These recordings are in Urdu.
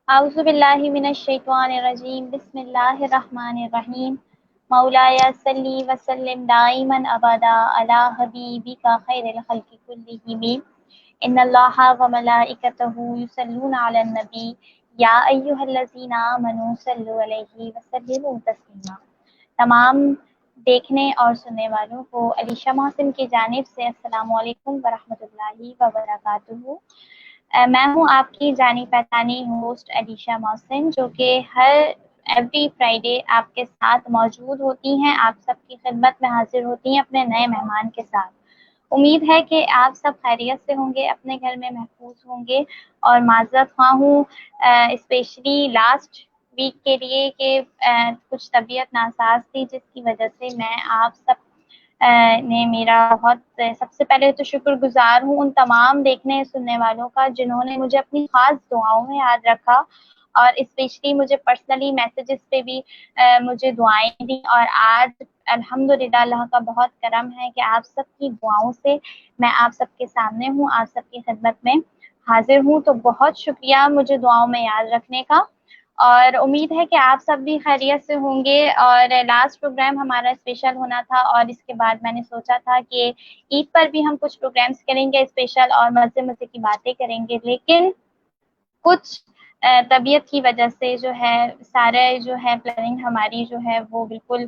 اعوذ باللہ من الشیطان الرجیم بسم اللہ الرحمن الرحیم مولایا صلی وسلم دائما ابدا علی حبیبک خیر الخلق کلہم ان اللہ وملائکتہ یصلون علی النبی یا ایھا الذین آمنوا صلوا علیہ وسلموا تسلیما۔ تمام دیکھنے اور سننے والوں کو علیشہ محسن کی جانب سے السلام علیکم ورحمۃ اللہ وبرکاتہ۔ میں ہوں آپ کی جانی پہچانی ہوسٹ علیشہ محسن، جو کہ ہر ایوری فرائیڈے آپ کے ساتھ موجود ہوتی ہیں، آپ سب کی خدمت میں حاضر ہوتی ہیں اپنے نئے مہمان کے ساتھ۔ امید ہے کہ آپ سب خیریت سے ہوں گے، اپنے گھر میں محفوظ ہوں گے، اور معذرت خواہ ہوں اسپیشلی لاسٹ ویک کے لیے کہ کچھ طبیعت ناساز تھی، جس کی وجہ سے میں آپ سب نے میرا بہت سب سے پہلے تو شکر گزار ہوں ان تمام دیکھنے سننے والوں کا جنہوں نے مجھے اپنی خاص دعاؤں میں یاد رکھا، اور اسپیشلی مجھے پرسنلی میسیجز پہ بھی مجھے دعائیں دی، اور آج الحمدللہ اللہ کا بہت کرم ہے کہ آپ سب کی دعاؤں سے میں آپ سب کے سامنے ہوں، آپ سب کی خدمت میں حاضر ہوں۔ تو بہت شکریہ مجھے دعاؤں میں یاد رکھنے کا، اور امید ہے کہ آپ سب بھی خیریت سے ہوں گے۔ اور لاسٹ پروگرام ہمارا اسپیشل ہونا تھا، اور اس کے بعد میں نے سوچا تھا کہ عید پر بھی ہم کچھ پروگرامس کریں گے اسپیشل، اور مزے مزے کی باتیں کریں گے، لیکن کچھ طبیعت کی وجہ سے جو ہے سارے جو ہے پلاننگ ہماری جو ہے وہ بالکل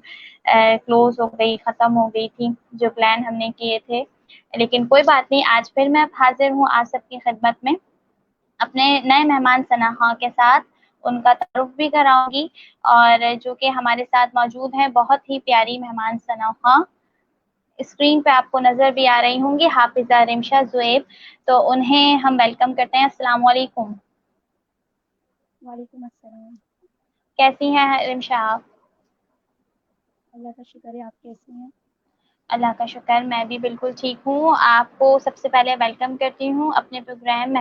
کلوز ہو گئی، ختم ہو گئی تھی جو پلان ہم نے کیے تھے۔ لیکن کوئی بات نہیں، آج پھر میں حاضر ہوں آپ سب کی خدمت میں اپنے نئے مہمان ثنا خاں کے ساتھ، ان کا تعارف بھی کراؤں گی، اور جو کہ ہمارے ساتھ موجود ہیں بہت ہی پیاری مہمان ثنا خاں، اسکرین پہ آپ کو نظر بھی آ رہی ہوں گی، حافظہ رمشہ زویب۔ تو انہیں ہم ویلکم کرتے ہیں۔ السلام علیکم۔ وعلیکم السلام۔ کیسی ہیں رمشہ آپ؟ اللہ کا شکر ہے، آپ کیسی ہیں؟ اللہ کا شکر، میں بھی بالکل ٹھیک ہوں۔ آپ کو سب سے پہلے ویلکم کرتی ہوں اپنے پروگرام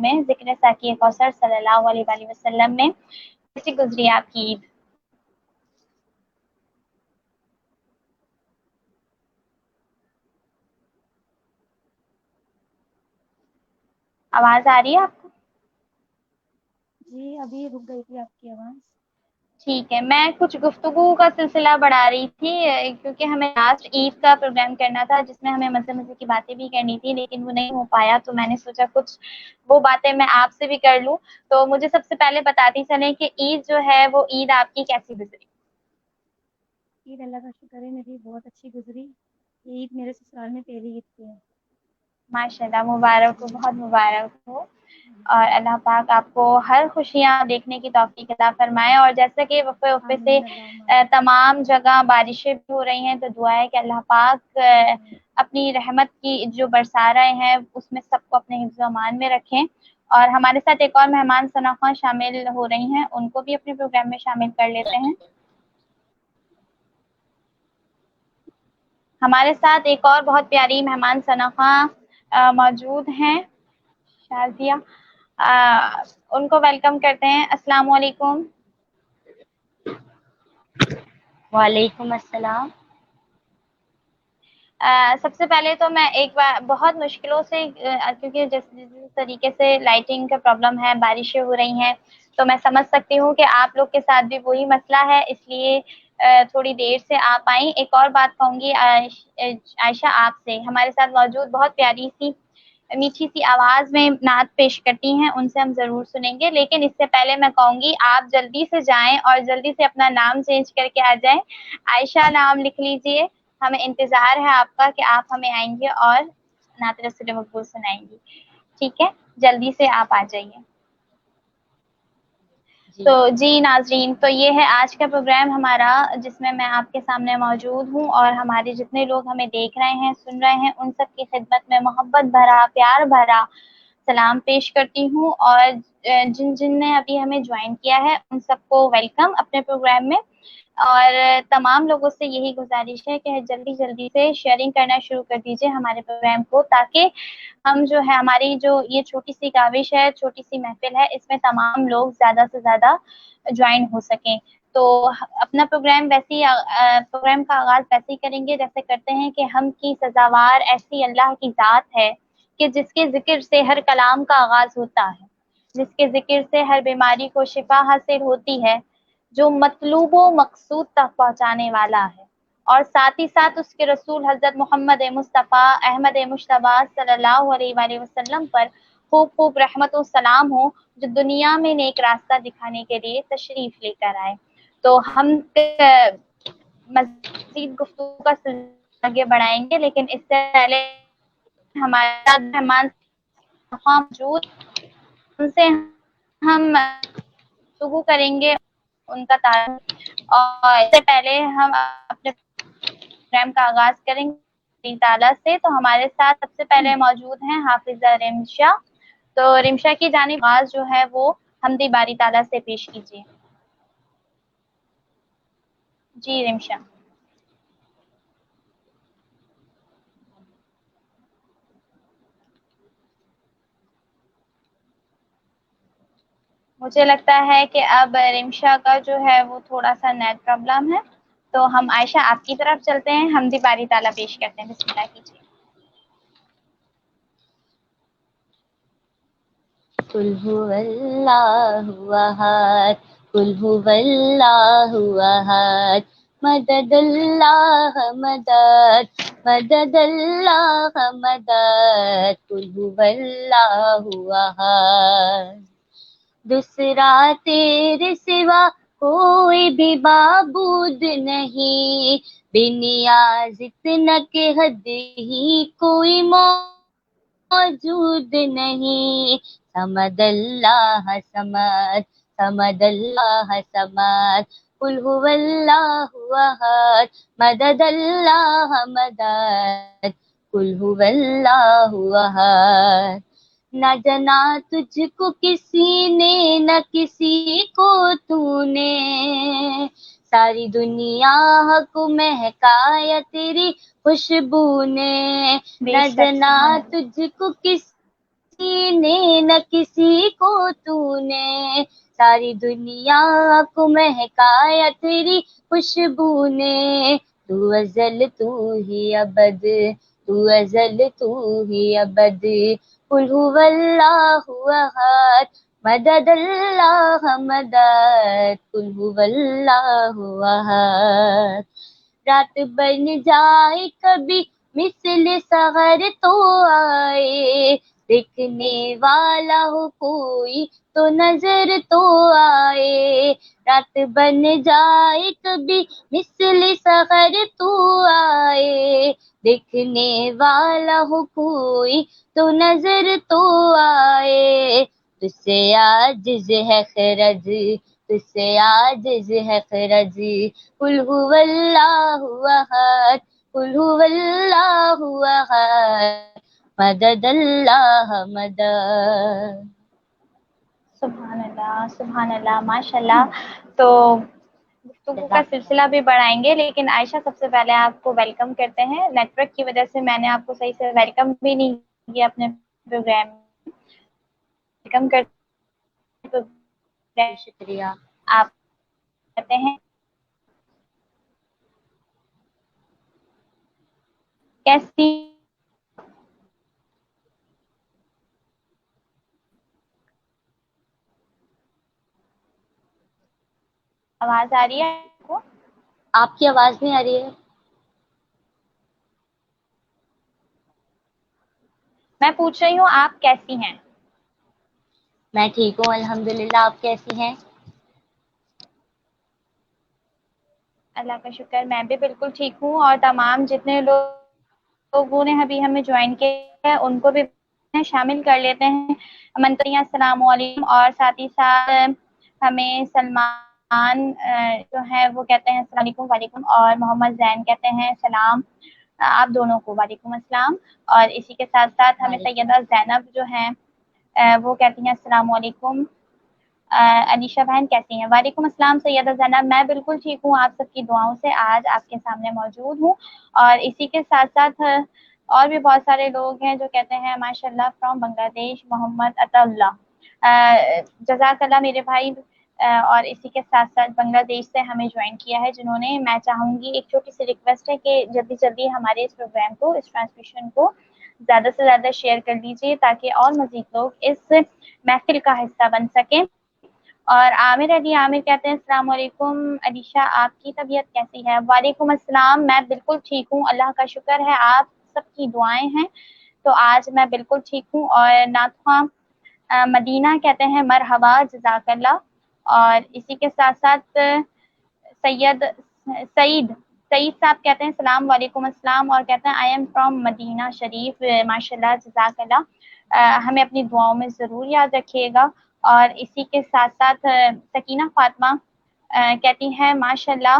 میں ذکر ساقی کوثر صلی اللہ علیہ وآلہ وسلم میں۔ کیسی گزری آپ کی عید؟ آواز آ رہی ہے آپ کو؟ جی ابھی رک گئی تھی آپ کی آواز۔ ٹھیک ہے، میں کچھ گفتگو کا سلسلہ بڑھا رہی تھی، کیونکہ ہمیں لاسٹ عید کا پروگرام کرنا تھا جس میں ہمیں مزے مزے کی باتیں بھی کرنی تھی، لیکن وہ نہیں ہو پایا، تو میں نے سوچا کچھ وہ باتیں میں آپ سے بھی کر لوں۔ تو مجھے سب سے پہلے بتاتی چلیں کہ عید جو ہے وہ عید آپ کی کیسی گزری؟ عید اللہ کا شکر ہے میری بہت اچھی گزری۔ عید میرے سسرال میں پہلی عید تھی۔ ماشاء اللہ، مبارک ہو، بہت مبارک ہو، اور اللہ پاک آپ کو ہر خوشیاں دیکھنے کی توفیق عطا فرمائے۔ اور جیسا کہ وفے وفے سے آمین اللہم آمین۔ تمام جگہ بارشیں بھی ہو رہی ہیں، تو دعا ہے کہ اللہ پاک اپنی رحمت کی جو برسا رہے ہیں اس میں سب کو اپنے حفظ و امان میں رکھیں۔ اور ہمارے ساتھ ایک اور مہمان ثنا خاں شامل ہو رہی ہیں، ان کو بھی اپنے پروگرام میں شامل کر لیتے ہیں۔ ہمارے ساتھ ایک اور بہت پیاری مہمان ثنا خاں موجود ہیں، شازیہ، ان کو ویلکم کرتے ہیں۔ السلام علیکم۔ وعلیکم السلام۔ سب سے پہلے تو میں ایک بار بہت مشکلوں سے کیونکہ جس طریقے سے لائٹنگ کا پرابلم ہے، بارشیں ہو رہی ہیں، تو میں سمجھ سکتی ہوں کہ آپ لوگ کے ساتھ بھی وہی مسئلہ ہے، اس لیے تھوڑی دیر سے آپ آئیں۔ ایک اور بات کہوں گی عائشہ آپ سے، ہمارے ساتھ موجود بہت پیاری سی میٹھی سی آواز میں نعت پیش کرتی ہیں، ان سے ہم ضرور سنیں گے، لیکن اس سے پہلے میں کہوں گی آپ جلدی سے جائیں اور جلدی سے اپنا نام چینج کر کے آ جائیں۔ عائشہ نام لکھ لیجئے، ہمیں انتظار ہے آپ کا کہ آپ ہمیں آئیں گے اور نعت رسول مقبول سنائیں گی، ٹھیک ہے؟ جلدی سے آپ آ جائیے۔ تو جی ناظرین، تو یہ ہے آج کا پروگرام ہمارا، جس میں میں آپ کے سامنے موجود ہوں، اور ہمارے جتنے لوگ ہمیں دیکھ رہے ہیں، سن رہے ہیں، ان سب کی خدمت میں محبت بھرا، پیار بھرا سلام پیش کرتی ہوں، اور جن نے ابھی ہمیں جوائن کیا ہے ان سب کو ویلکم اپنے پروگرام میں۔ اور تمام لوگوں سے یہی گزارش ہے کہ جلدی جلدی سے شیئرنگ کرنا شروع کر دیجیے ہمارے پروگرام کو، تاکہ ہم جو ہے ہماری جو یہ چھوٹی سی کاوش ہے، چھوٹی سی محفل ہے، اس میں تمام لوگ زیادہ سے زیادہ جوائن ہو سکیں۔ تو اپنا پروگرام کا آغاز ویسے ہی کریں گے جیسے کرتے ہیں کہ ہم کی سزاوار ایسی اللہ کی ذات ہے کہ جس کے ذکر سے ہر کلام کا آغاز ہوتا ہے۔ جس کے ذکر سے ہر بیماری کو شفا حاصل ہوتی ہے، جو مطلوب و مقصود تک پہنچانے والا ہے، اور ساتھ ہی ساتھ اس کے رسول حضرت محمد مصطفیٰ احمد مجتبیٰ صلی اللہ علیہ وآلہ وسلم پر خوب خوب رحمت و سلام ہو، جو دنیا میں نیک راستہ دکھانے کے لیے تشریف لے کر آئے۔ تو ہم مزید گفتگو کا سلسلہ آگے بڑھائیں گے، لیکن اس سے پہلے ہمارے ساتھ مہمان موجود، ان سے ہم گفتگو کریں گے ان کا تعارف، اور اس سے پہلے ہم اپنے پروگرام کا آغاز کریں گے تعالیٰ سے۔ تو ہمارے ساتھ سب سے پہلے موجود ہیں حافظہ رمشا۔ تو رمشا کی جانب آغاز جو ہے وہ حمدِ باری تعالیٰ سے پیش کیجیے۔ جی رمشا۔ مجھے لگتا ہے کہ اب رمشا کا جو ہے وہ تھوڑا سا نیٹ پرابلم ہے، تو ہم عائشہ آپ کی طرف چلتے ہیں، حمدِ باری تعالیٰ پیش کرتے ہیں۔ بسم اللہ کیجیے۔ قل هو اللہ احد قل هو اللہ احد مدد اللہ مدد مدد اللہ مدد قل هو اللہ احد دوسرا تیرے سوا کوئی بھی معبود نہیں، بے نیاز اتنا کہ حد ہی کوئی موجود نہیں، سمد اللہ سمد سمد اللہ سمد قل هو اللہ احد مدد اللہ مدد قل هو اللہ احد نہ جنا تجھ کو کسی نے نہ کسی کو تو نے، ساری دنیا کو مہکایا تیری خوشبو نے، نہ جنا تجھ کو کسی نے نہ کسی کو تو نے، ساری دنیا کو مہکایا تیری خوشبو نے، تو ازل تو ہی ابد تو ازل تو ہی ابد قل هو اللہ احد مدد اللہ مدد قل هو اللہ احد رات بن جائے کبھی مثل سحر تو آئے، دیکھنے والا ہو کوئی تو نظر تو آئے، رات بن جائے کبھی مثل سحر تو آئے، دیکھنے والا ہو کوئی تو نظر تو آئے، تجھ سے عاجز ہے خرد تجھ سے عاجز ہے خرد قل هو اللہ احد قل هو اللہ احد مدد اللہ مدد۔ سبحان اللہ ماشاء اللہ۔ تو گفتگو کا سلسلہ بھی بڑھائیں گے، لیکن عائشہ سب سے پہلے آپ کو ویلکم کرتے ہیں۔ نیٹ ورک کی وجہ سے میں نے آپ کو صحیح سے ویلکم بھی نہیں کیا اپنے پروگرام میں۔ ویلکم کرتے شکریہ۔ آپ کہتے ہیں کیسی آواز آ رہی ہے آپ کو؟ آپ کی آواز نہیں آ رہی ہے؟ میں پوچھ رہی ہوں آپ کیسی ہیں؟ میں ٹھیک ہوں الحمدللہ، آپ کیسی ہیں؟ اللہ کا شکر، میں بھی بالکل ٹھیک ہوں، اور تمام جتنے لوگوں نے ابھی ہمیں جوائن کیا ہے ان کو بھی شامل کر لیتے ہیں۔ منتریاں السلام علیکم، اور ساتھ ہی ساتھ ہمیں سلمان جو ہے وہ کہتے ہیں السلام علیکم وعلیکم، اور محمد زین کہتے ہیں سلام آپ دونوں کو، وعلیکم السلام، اور اسی کے ساتھ ساتھ ہمیں سیدہ زینب جو ہیں وہ کہتی ہیں السلام علیکم۔ انیشا بہن کیسی ہیں؟ وعلیکم السلام سیدہ زینب، میں بالکل ٹھیک ہوں، آپ سب کی دعاؤں سے آج آپ کے سامنے موجود ہوں، اور اسی کے ساتھ ساتھ اور بھی بہت سارے لوگ ہیں جو کہتے ہیں ماشاء اللہ فرام بنگلہ دیش، محمد عطا اللہ، جزاک اللہ میرے بھائی، اور اسی کے ساتھ ساتھ بنگلہ دیش سے ہمیں جوائن کیا ہے جنہوں نے، میں چاہوں گی ایک چھوٹی سی ریکویسٹ ہے کہ جلدی جلدی ہمارے اس پروگرام کو، اس ٹرانسمیشن کو زیادہ سے زیادہ شیئر کر دیجیے تاکہ اور مزید لوگ اس محفل کا حصہ بن سکیں۔ اور عامر علی عامر کہتے ہیں السلام علیکم علیشہ، آپ کی طبیعت کیسی ہے؟ وعلیکم السلام، میں بالکل ٹھیک ہوں، اللہ کا شکر ہے، آپ سب کی دعائیں ہیں تو آج میں بالکل ٹھیک ہوں۔ اور ناتخواں مدینہ کہتے ہیں مرحبا جزاک اللہ۔ اور اسی کے ساتھ ساتھ سعید سعید صاحب کہتے ہیں السلام علیکم السلام، اور کہتے ہیں آئی ایم فرام مدینہ شریف، ماشاء اللہ جزاک اللہ، ہمیں اپنی دعاؤں میں ضرور یاد رکھیے گا۔ اور اسی کے ساتھ ساتھ سکینہ فاطمہ کہتی ہیں ماشاء اللہ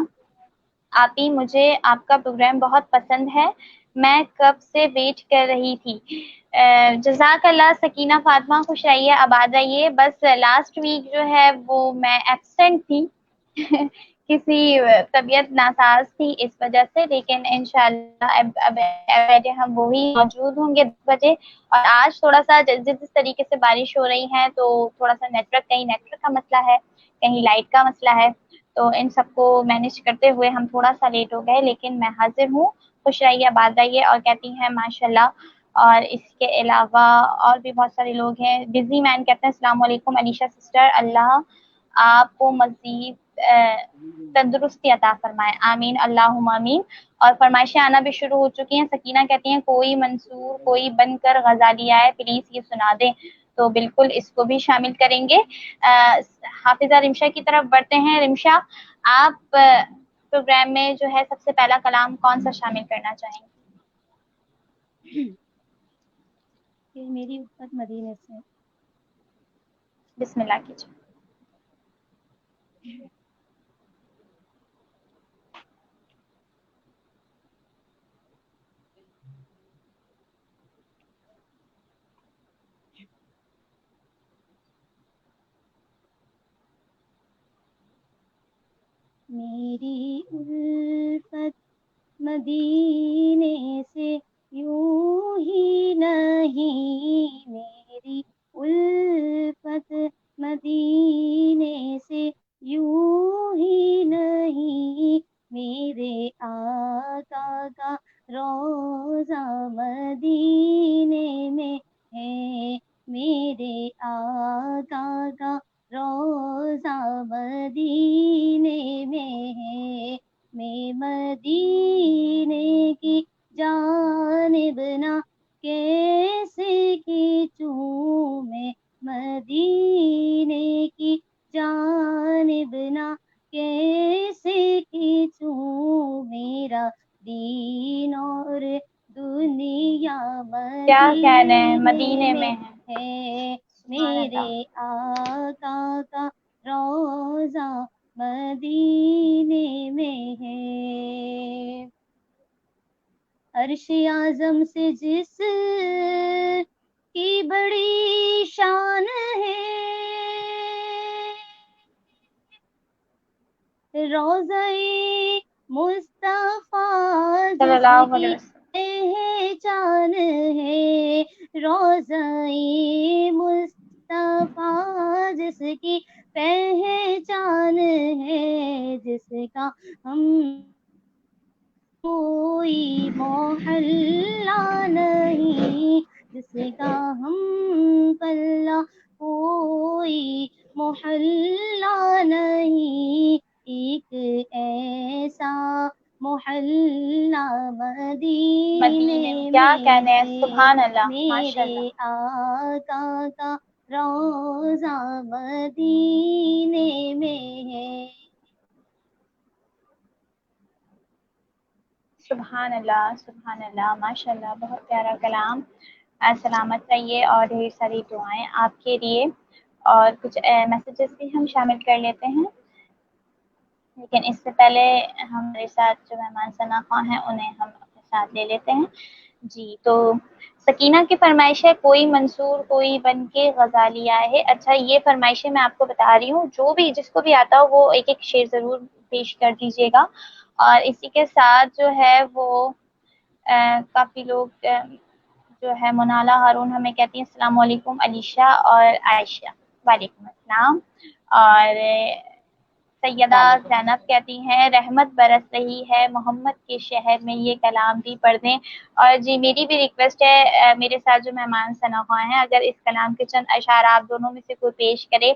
آپی، مجھے آپ کا پروگرام بہت پسند ہے، میں کب سے ویٹ کر رہی تھی۔ جزاک اللہ سکینہ فاطمہ، خوش رہیے آباد رہیے۔ بس لاسٹ ویک جو ہے وہ میں ایبسینٹ تھی کسی طبیعت ناساز تھی اس وجہ سے، لیکن انشاءاللہ اب ہم وہی موجود ہوں گے 10 بجے۔ اور آج تھوڑا سا جس طریقے سے بارش ہو رہی ہے تو تھوڑا سا کہیں نیٹ ورک کا مسئلہ ہے، کہیں لائٹ کا مسئلہ ہے، تو ان سب کو مینیج کرتے ہوئے ہم تھوڑا سا لیٹ ہو گئے، لیکن میں حاضر ہوں، خوش رہیے آباد رہیے۔ اور کہتی ہیں ماشاءاللہ۔ اور اس کے علاوہ اور بھی بہت سارے لوگ ہیں۔ بزی مین کہتے ہیں السلام علیکم علیشہ سسٹر، اللہ آپ کو مزید تندرستی عطا فرمائے، آمین اللہم آمین۔ اور فرمائشیں آنا بھی شروع ہو چکی ہیں۔ سکینہ کہتی ہیں کوئی منصور کوئی بن کر غزالی آئے پلیز یہ سنا دیں، تو بالکل اس کو بھی شامل کریں گے۔ حافظہ رمشا کی طرف بڑھتے ہیں۔ رمشا، آپ پروگرام میں جو ہے سب سے پہلا کلام کون سا شامل کرنا چاہیں گے؟ کہ میری الفت مدینے سے۔ بسم اللہ کیجیے۔ میری الفت مدینے سے یوں ہی نہیں، میری الفت مدینے سے یوں ہی نہیں، میرے آقا کا روضہ مدینے میں ہے، میرے آقا کا روضہ مدینے میں ہے، میں مدینے کی جانب نہ کیسے کھینچوں، میں مدینے کی جانب نہ کیسے کھینچوں، میرا دین اور دنیا کیا کہنے ہیں، مدینے مدینے میں میں ہے، سبحان میرے اللہ۔ آقا کا روضہ مدینے میں ہے، عرش اعظم سے جس کی بڑی شان ہے، روضہ مصطفیٰ صلی جس اللہ علیہ کی وسلم۔ پہچان ہے، روضہ مصطفیٰ جس کی پہچان ہے، جس کا ہم کوئی محلہ نہیں، جس کا ہم پلہ کوئی محلہ نہیں، ایک ایسا محلہ مدینے میں مدینے کیا میں کہنے ہیں، ہے، سبحان اللہ ماشاء میرے اللہ۔ آقا کا روضہ مدینے میں ہے۔ سبحان اللہ ماشاء اللہ، بہت پیارا کلام۔ سلامت رہیے اور ڈھیر ساری دعائیں آپ کے لیے۔ اور کچھ میسیجز بھی ہم شامل کر لیتے ہیں، لیکن اس سے پہلے ہمارے ساتھ جو مہمان ثنا خواہ ہیں انہیں ہم اپنے ساتھ لے لیتے ہیں۔ جی، تو سکینہ کی فرمائش ہے کوئی منصور کوئی بن کے غزالی آئے ہے۔ اچھا، یہ فرمائشیں میں آپ کو بتا رہی ہوں، جو بھی جس کو بھی آتا ہو وہ ایک ایک شعر ضرور پیش کر دیجیے گا۔ اور اسی کے ساتھ جو ہے وہ کافی لوگ جو ہے منالا ہارون ہمیں کہتی ہیں السلام علیکم علیشہ اور عائشہ۔ وعلیکم السلام۔ اور سیدہ زینب کہتی ہیں رحمت برس رہی ہے محمد کے شہر میں، یہ کلام بھی پڑھ دیں۔ اور جی میری بھی ریکویسٹ ہے، میرے ساتھ جو مہمان ثناء ہیں، اگر اس کلام کے چند اشعار آپ دونوں میں سے کوئی پیش کرے،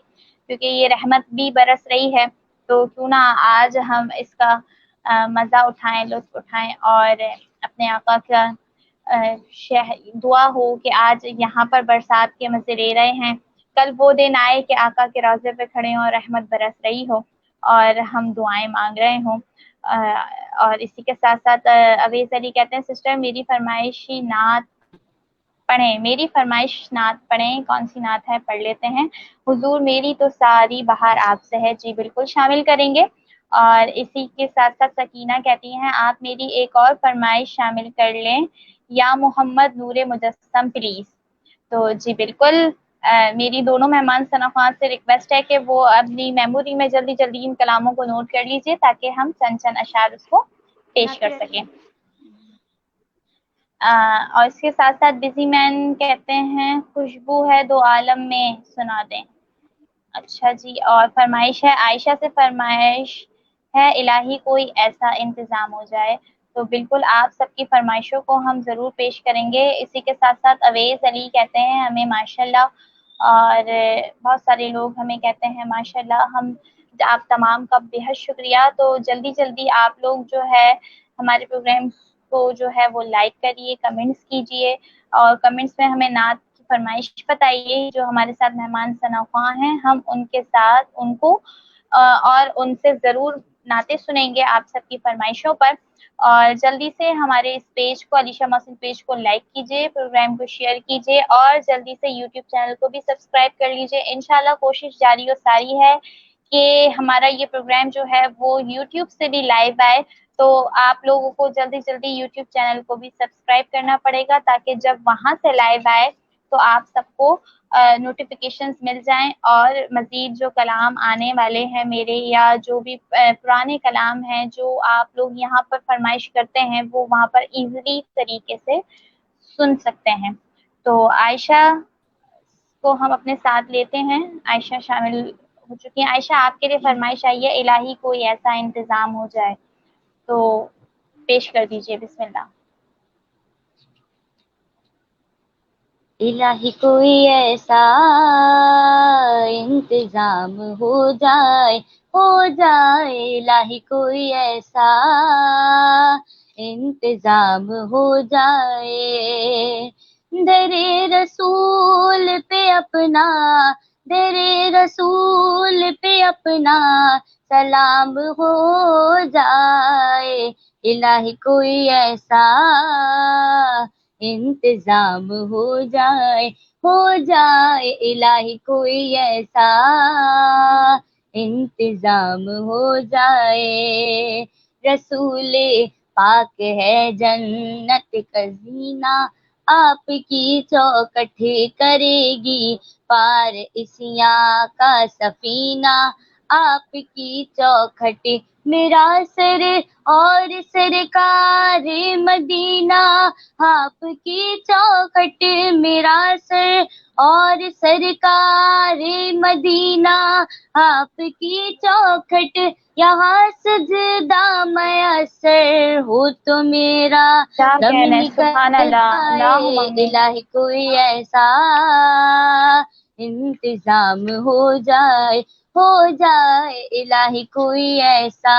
کیونکہ یہ رحمت بھی برس رہی ہے تو کیوں نہ آج ہم اس کا مزہ اٹھائیں، لطف اٹھائیں، اور اپنے آقا کا دعا ہو کہ آج یہاں پر برسات کے مزے لے رہے ہیں، کل وہ دن آئے کہ آقا کے روضے پہ کھڑے ہوں اور رحمت برس رہی ہو اور ہم دعائیں مانگ رہے ہوں۔ اور اسی کے ساتھ ساتھ اویس علی کہتے ہیں سسٹر میری فرمائشی نعت پڑھیں، میری فرمائش نعت پڑھیں، کون سی نعت ہے پڑھ لیتے ہیں۔ حضور میری تو ساری بہار آپ سے ہے، جی بالکل شامل کریں گے۔ اور اسی کے ساتھ ساتھ سکینہ کہتی ہیں آپ میری ایک اور فرمائش شامل کر لیں، یا محمد نور مجسم پلیز۔ تو جی بالکل میری دونوں مہمان ثنا خان سے ریکویسٹ ہے کہ وہ اپنی میموری میں جلدی جلدی ان کلاموں کو نوٹ کر لیجئے تاکہ ہم چند چند اشعار اس کو پیش کر سکیں۔ اور اس کے ساتھ ساتھ بزی مین کہتے ہیں خوشبو ہے دو عالم میں سنا دیں۔ اچھا جی، اور فرمائش ہے عائشہ سے، فرمائش ہے الہی کوئی ایسا انتظام ہو جائے۔ تو بالکل آپ سب کی فرمائشوں کو ہم ضرور پیش کریں گے۔ اسی کے ساتھ ساتھ اویس علی کہتے ہیں ہمیں ماشاءاللہ، اور بہت سارے لوگ ہمیں کہتے ہیں ماشاءاللہ، ہم آپ تمام کا بہت شکریہ۔ تو جلدی جلدی آپ لوگ جو ہے ہمارے پروگرام کو جو ہے وہ لائک کریے، کمنٹس کیجئے، اور کمنٹس میں ہمیں نعت کی فرمائش بتائیے۔ جو ہمارے ساتھ مہمان ثنا خواں ہیں ہم ان کے ساتھ ان کو اور ان سے ضرور نعتیں سنیں گے آپ سب کی فرمائشوں پر۔ اور جلدی سے ہمارے اس پیج کو، علیشہ محسن پیج کو لائک کیجئے، پروگرام کو شیئر کیجئے، اور جلدی سے یوٹیوب چینل کو بھی سبسکرائب کر لیجئے۔ انشاءاللہ کوشش جاری و ساری ہے کہ ہمارا یہ پروگرام جو ہے وہ یوٹیوب سے بھی لائیو آئے، تو آپ لوگوں کو جلدی جلدی یوٹیوب چینل کو بھی سبسکرائب کرنا پڑے گا تاکہ جب وہاں سے لائیو آئے تو آپ سب کو نوٹیفیکیشنز مل جائیں، اور مزید جو کلام آنے والے ہیں میرے، یا جو بھی پرانے کلام ہیں جو آپ لوگ یہاں پر فرمائش کرتے ہیں، وہ وہاں پر ایزیلی طریقے سے سن سکتے ہیں۔ تو عائشہ کو ہم اپنے ساتھ لیتے ہیں، عائشہ شامل ہو چکی ہیں۔ عائشہ آپ کے لیے فرمائش آئی ہے الہی کوئی ایسا انتظام ہو جائے، تو پیش کر دیجئے، بسم اللہ۔ الہی کوئی ایسا انتظام ہو جائے، ہو جائے، الہی کوئی ایسا انتظام ہو جائے، در رسول پہ اپنا، در رسول پہ اپنا سلام ہو جائے، الہی کوئی ایسا انتظام ہو جائے، ہو جائے، الہی کوئی ایسا انتظام ہو جائے، رسول پاک ہے جنت کا زینہ، آپ کی چوکھٹ کرے گی پار اسیاں کا سفینہ، آپ کی چوکھٹ میرا سر اور سرکار مدینہ، آپ کی چوکھٹ میرا سر اور سرکار مدینہ، آپ کی چوکھٹ یہاں سجدہ میسر ہو تو میرا کیا دم کہنا ہے، نکل سبحان اللہ، جائے، اللہم آمین۔ الہی کوئی ایسا انتظام ہو جائے، ہو جائے، الہی کوئی ایسا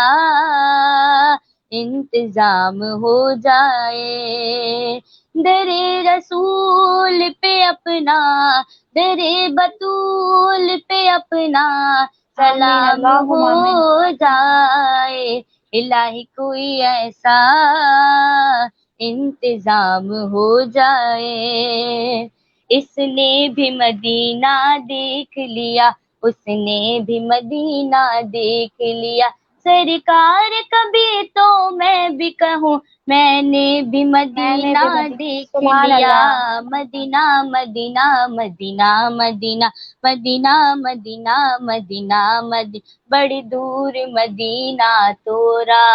انتظام ہو جائے، در رسول پہ اپنا، در بطول پہ اپنا آمین، سلام اللہم آمین۔ ہو جائے، الہی کوئی ایسا انتظام ہو جائے، اس نے بھی مدینہ دیکھ لیا، اس نے بھی مدینہ دیکھ لیا، سرکار کبھی تو میں بھی کہوں میں نے بھی مدینہ دیکھ سبحان لیا، اللہ۔ مدینہ مدینہ مدینہ مدینہ مدینہ مدینہ مدینہ مدینہ، بڑی دور مدینہ تورا،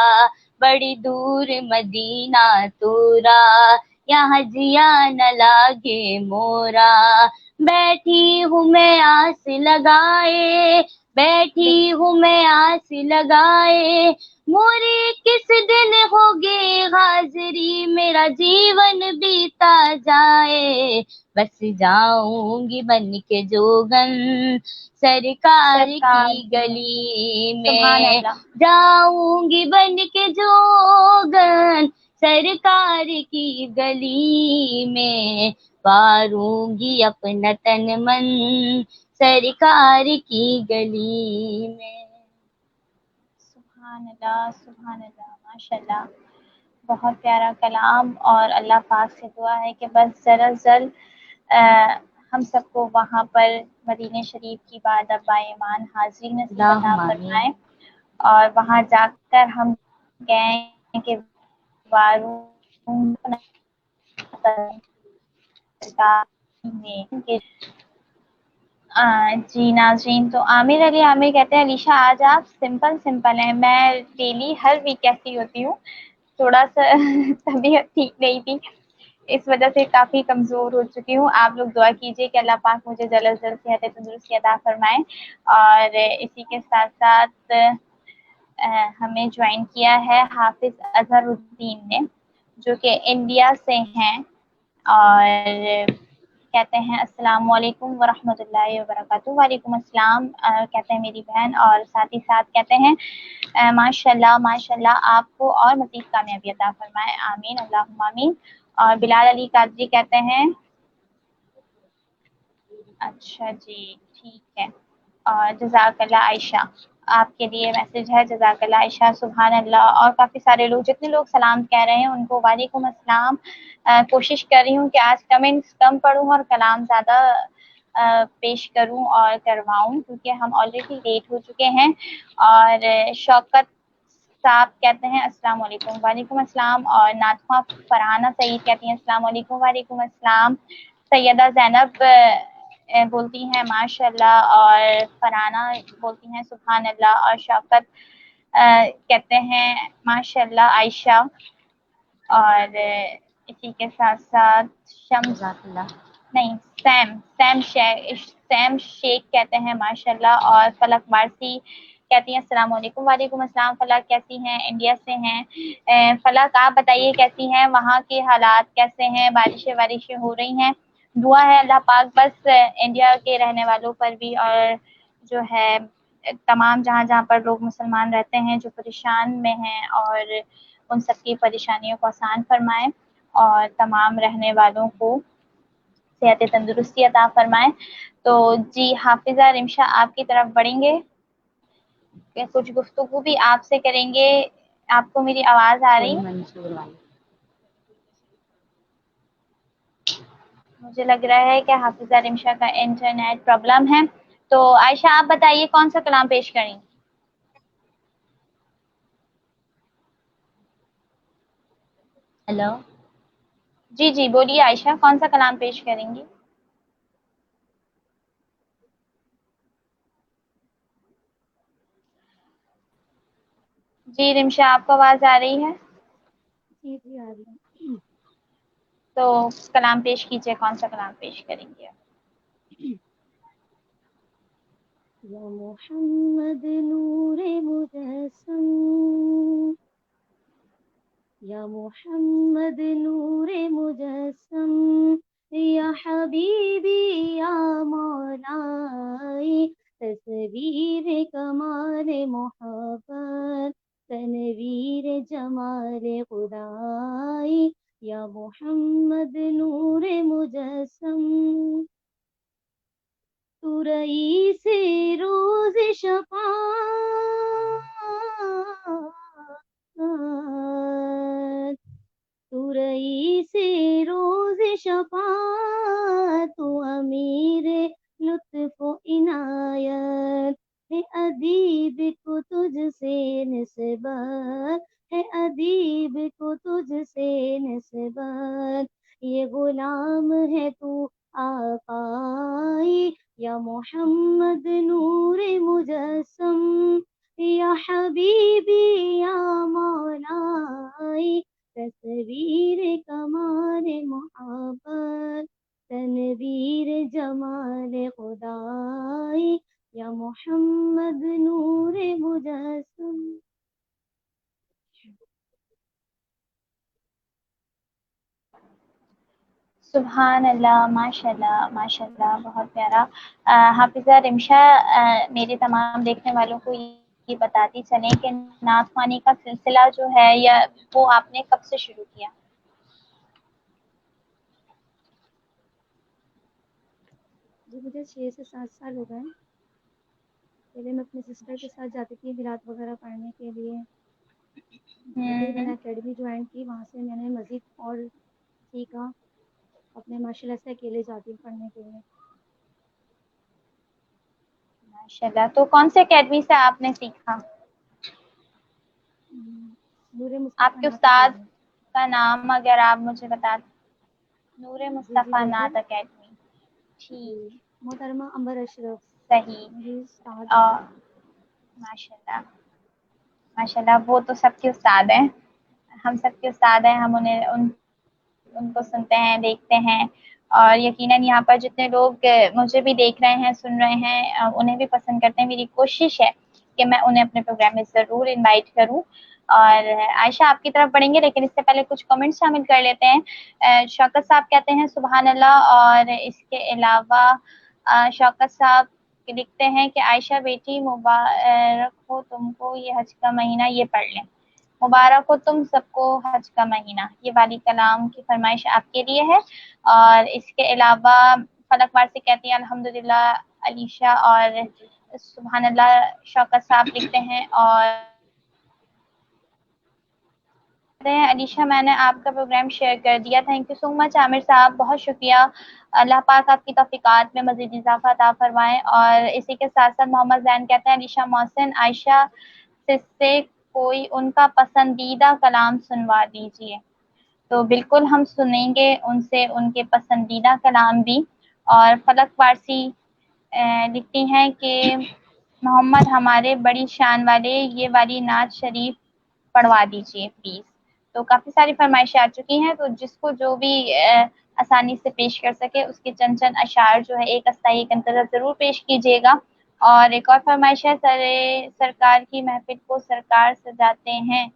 بڑی دور مدینہ تورا، یہاں جیا نہ لاگے مورا، بیٹھی ہوں میں آس لگائے بیٹھی ہوں میں آس لگائے، موری کس دن ہوگی حاضری، میرا جیون بیتا جائے، بس جاؤں گی بن کے جوگن سرکار کی گلی سبحان میں، اللہ، جاؤں گی بن کے جوگن سرکار کی گلی میں، پاروں گی اپنا تن من سرکار کی گلی میں۔ سبحان اللہ، سبحان اللہ، ماشاء اللہ، بہت پیارا کلام، اور اللہ پاک سے دعا ہے کہ بس دراصل ہم سب کو وہاں پر مدینہ شریف کی باداب ایمان حاضری نصیب عطا اللہم آمین۔ فرمائے، اور وہاں جا کر ہم کہیں کہ وارون جی ناظرین، تو عامر علی عامر کہتے ہیں علیشہ آج آپ سمپل سمپل ہیں، میں ڈیلی ہر ویک ایسی ہوتی ہوں، تھوڑا سا طبیعت ٹھیک نہیں تھی، اس وجہ سے کافی کمزور ہو چکی ہوں۔ آپ لوگ دعا کیجیے کہ اللہ پاک مجھے جلد از جلد صحت تندرستی عطا فرمائے، اور اسی کے ساتھ ساتھ ہمیں جوائن کیا ہے حافظ اظہر الدین نے، جو کہ انڈیا سے ہیں، اور کہتے ہیں السلام علیکم ورحمۃ اللہ وبرکاتہ۔ وعلیکم السلام، کہتے ہیں میری بہن، اور ساتھ ہی ساتھ کہتے ہیں ماشاء اللہ آپ کو اور مزید کامیابی عطا فرمائے، آمین اللہم آمین۔ اور بلال علی قادری کہتے ہیں اچھا جی ٹھیک ہے، اور جزاک اللہ عائشہ، آپ کے لیے میسج ہے، جزاک اللہ عائشہ، سبحان اللہ، اور کافی سارے لوگ، جتنے لوگ سلام کہہ رہے ہیں ان کو وعلیکم السلام۔ کوشش کر رہی ہوں کہ آج کمنٹس کم پڑھوں اور کلام زیادہ پیش کروں اور کرواؤں، کیونکہ ہم آلریڈی لیٹ ہو چکے ہیں۔ اور شوکت صاحب کہتے ہیں السلام علیکم، وعلیکم السلام، اور ناطفہ فرحانہ سعید کہتی ہیں السلام علیکم، وعلیکم السلام۔ سیدہ زینب بولتی ہیں ماشاء اللہ، اور فرحانہ بولتی ہیں سبحان اللہ، اور شوکت کہتے ہیں ماشاء اللہ عائشہ، اور اسی کے ساتھ ساتھ شمس جزاک اللہ۔ نہیں سیم شیخ کہتے ہیں ماشاء اللہ، اور فلک مارسی کہتی ہیں السلام علیکم، وعلیکم السلام۔ فلک کیسی ہیں؟ انڈیا سے ہیں۔ فلک آپ بتائیے کیسی ہیں، وہاں کے حالات کیسے ہیں، بارشیں ہو رہی ہیں؟ دعا ہے اللہ پاک بس انڈیا کے رہنے والوں پر بھی، اور جو ہے تمام جہاں پر لوگ مسلمان رہتے ہیں جو پریشان میں ہیں، اور ان سب کی پریشانیوں کو آسان فرمائے، اور تمام رہنے والوں کو صحت تندرستی عطا فرمائے۔ تو جی حافظہ رمشا آپ کی طرف بڑھیں گے، کچھ گفتگو بھی آپ سے کریں گے۔ آپ کو میری آواز آ رہی؟ منصور والی مجھے لگ رہا ہے کہ حافظہ رمشا کا انٹرنیٹ پرابلم ہے، تو عائشہ آپ بتائیے کون سا کلام پیش کریں؟ ہیلو، جی جی بولیے عائشہ، کون سا کلام پیش کریں گی؟ جی رمشا آپ کو آواز آ رہی ہے جی جی آ رہی ہے۔ تو کلام پیش کیجیے، کون سا کلام پیش کریں گے؟ یا محمد نور مجسم، یا محمد نور مجسم، یا حبیبی یا مولائی، تصویر کمال محبت، تنویر جمال خدائی، یا محمد نور مجسم، تو رئیس روز شفاعت، تو رئیس روز شفاعت، تو امیر لطف و عنایت، ہے ادیب کو تجھ سے نسبت، ہے ادیب کو تجھ سے نسبت، یہ غلام ہے تو آقائی، یا محمد نور مجسم، یا حبیبی یا مولائی، تصویر کمال محبت، تنویر جمال خدائی، یا محمد نور مجسم. سبحان اللہ، ماشاء اللہ ماشاء اللہ، بہت پیارا. حافظہ رمشا، میرے تمام دیکھنے والوں کو یہ بتاتی چلیں کہ نعت خوانی کا سلسلہ جو ہے یا وہ آپ نے کب سے شروع کیا؟ جی مجھے 6 سے 7 سال ہو گئے. پہلے میں اپنے سسٹر کے ساتھ جاتی تھی قرات وغیرہ پڑھنے کے لیے. ابھی میں نے اکیڈمی جوائن کی، وہاں سے میں نے مزید اور سیکھا. اپنے ماشاء اللہ سے اکیلے جاتی ہوں پڑھنے کے لیے. ماشاء اللہ. تو کون سے اکیڈمی سے آپ نے سیکھا؟ نور آپ مصطفیٰ کے نعت استاد اکیڈمی. کا نام اگر آپ مجھے بتا دیں. نور جی جی مصطفیٰ بالکل. نعت اکیڈمی. جی ٹھیک. محترمہ امبر اشرف صحیح. میری استاد ہیں. ماشاء اللہ ماشاء اللہ، وہ تو سب کے استاد ہیں، ہم سب کے استاد ہیں. ہم انہیں ان کو سنتے ہیں، دیکھتے ہیں، اور یقیناً یہاں پر جتنے لوگ مجھے بھی دیکھ رہے ہیں، سن رہے ہیں، انہیں بھی پسند کرتے ہیں. میری کوشش ہے کہ میں انہیں اپنے پروگرام میں ضرور انوائٹ کروں. اور عائشہ آپ کی طرف بڑھیں گے، لیکن اس سے پہلے کچھ کمنٹ شامل کر لیتے ہیں. شوکت صاحب کہتے ہیں سبحان اللہ. اور اس کے علاوہ شوکت صاحب لکھتے ہیں کہ عائشہ بیٹی مبارک ہو تم کو یہ حج کا مہینہ، یہ پڑھ لیں. مبارک ہو تم سب کو حج کا مہینہ، یہ والی کلام کی فرمائش آپ کے لیے ہے. اور اس کے علاوہ فلک وار سے کہتی ہیں الحمدللہ علیشہ. اور سبحان اللہ شوکت صاحب لکھتے ہیں. اور علیشہ میں نے آپ کا پروگرام شیئر کر دیا. تھینک یو سو مچ عامر صاحب، بہت شکریہ. اللہ پاک آپ کی توفیقات میں مزید اضافہ عطا فرمائیں. اور اسی کے ساتھ ساتھ محمد زین کہتے ہیں علیشہ محسن عائشہ سے کوئی ان کا پسندیدہ کلام سنوا دیجیے. تو بالکل ہم سنیں گے ان سے ان کے پسندیدہ کلام بھی. اور فلک فارسی لکھتی ہیں کہ محمد ہمارے بڑی شان والے یہ والی نعت شریف پڑھوا دیجیے پلیز. تو کافی ساری فرمائشیں آ چکی ہیں، تو جس کو جو بھی آسانی سے پیش کر سکے اس کے چند چند اشعار جو ہے ایک استائی ایک انتظار ضرور پیش کیجیے گا. اور ایک اور فرمائش ہے سرکار کی محفل کو سرکار سجاتے ہیں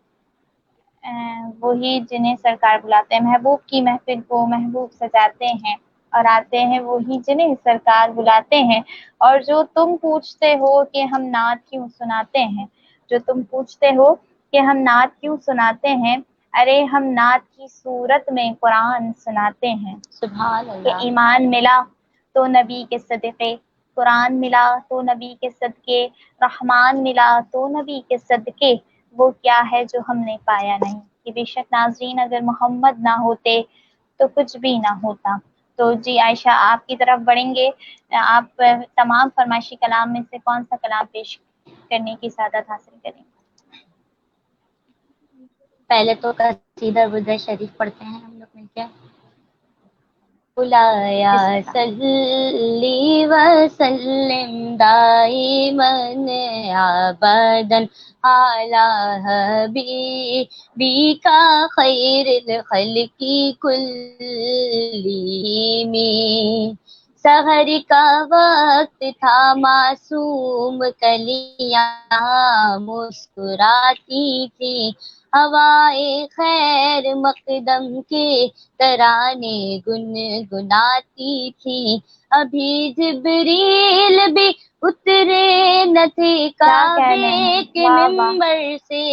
وہی جنہیں سرکار بلاتے ہیں. محبوب کی محفل کو محبوب سجاتے ہیں اور آتے ہیں وہی جنہیں سرکار بلاتے ہیں. اور جو تم پوچھتے ہو کہ ہم نعت کیوں سناتے ہیں، جو تم پوچھتے ہو کہ ہم نعت کیوں سناتے ہیں، ارے ہم نعت کی صورت میں قرآن سناتے ہیں. سبحان کہ اللہ. ایمان ملا تو نبی کے صدقے، قرآن ملا تو نبی کے صدقے، رحمان ملا تو نبی کے صدقے، وہ کیا ہے جو ہم نے پایا نہیں. کہ بے شک ناظرین اگر محمد نہ ہوتے تو کچھ بھی نہ ہوتا. تو جی عائشہ آپ کی طرف بڑھیں گے. آپ تمام فرمائشی کلام میں سے کون سا کلام پیش کرنے کی سعادت حاصل کریں گے؟ پہلے تو قصیدہ درود شریف پڑھتے ہیں ہم لوگ مل کے. مولایا بسم اللہ. صلی وسلم دائماً ابداً علی حبیبک خیر الخلق کلہم. سحر کا وقت تھا معصوم کلیاں مسکراتی تھی، ہوائے خیر مقدم کے ترانے گنگناتی تھی. ابھی جبریل بھی اترے نہ تھے کیا کہنے کعبے ہیں، کے واہ واہ. ممبر سے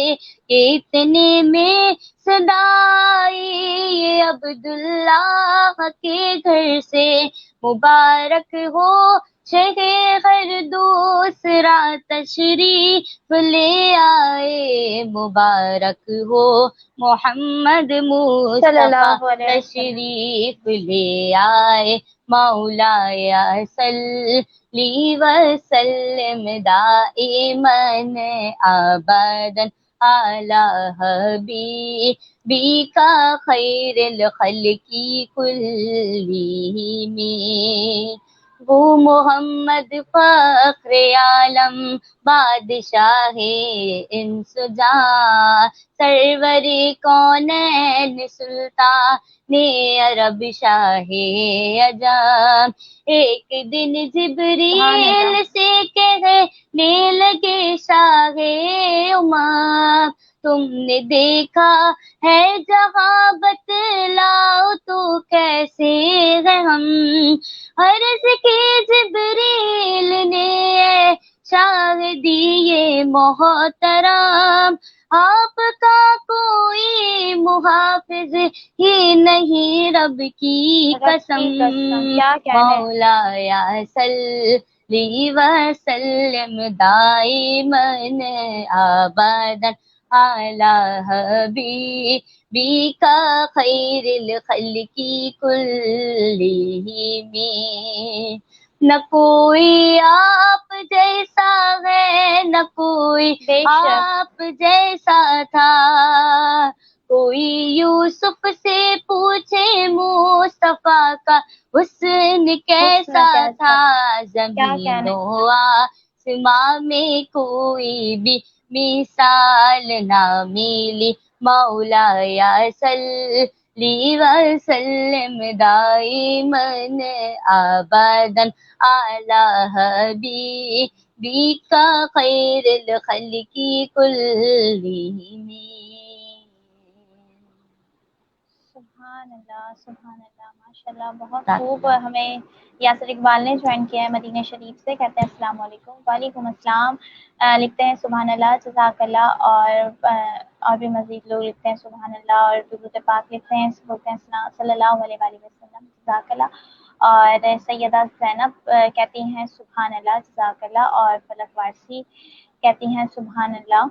کہ اتنے میں صدائی یہ عبداللہ کے گھر سے. مبارک ہو شہ ہر دوسرا تشریف لے آئے، مبارک ہو محمد صلی مصطفیٰ اللہ علیہ وسلم. تشریف لے آئے. مولایا صلی وسلم دائماً ابداً علی حبیبک خیر الخلق کلہم. وہ محمد فخر عالم بادشاہ انس جہاں، سرور کونین سلطان عرب شاہ عجم. ایک دن سبحان جبریل اللہ. سے کہے لگے شاہ امام. تم نے دیکھا ہے جہاں بتلاؤ تو کیسے ہے ہم. عرض کی جبریل نے شاہ دیے محترم, آپ کا کوئی محافظ ہی نہیں رب کی قسم. کیا کہنا ہے. مولا یا صلی وسلم دائماً ابداً علی حبیبک خیر الخلق کلہم. نہ کوئی آپ جیسا ہے نہ کوئی بے شک. آپ جیسا تھا. کوئی یوسف سے پوچھے مصطفیٰ کا حسن کیسا تھا. زمین و آسماں میں کوئی بھی مثال نہ ملی. مولا یا صلی وسلم دائماً ابداً علی حبیبک خیر الخلق کلہم. سبحان اللہ سبحان اللہ ماشاء اللہ. بہت خوب. ہمیں یاسر اقبال نے جوائن کیا ہے مدینہ شریف سے. کہتے ہیں السلام علیکم. وعلیکم السلام. لکھتے ہیں سبحان اللہ جزاک اللہ. اور بھی مزید لوگ لکھتے ہیں سبحان اللہ اور درود پاک لکھتے ہیں, بولتے ہیں صلی اللہ علیہ وآلہ وسلم جزاک اللہ. اور سیدہ زینب کہتی ہیں سبحان اللہ جزاک اللہ. اور فلک وارسی کہتی ہیں سبحان اللہ.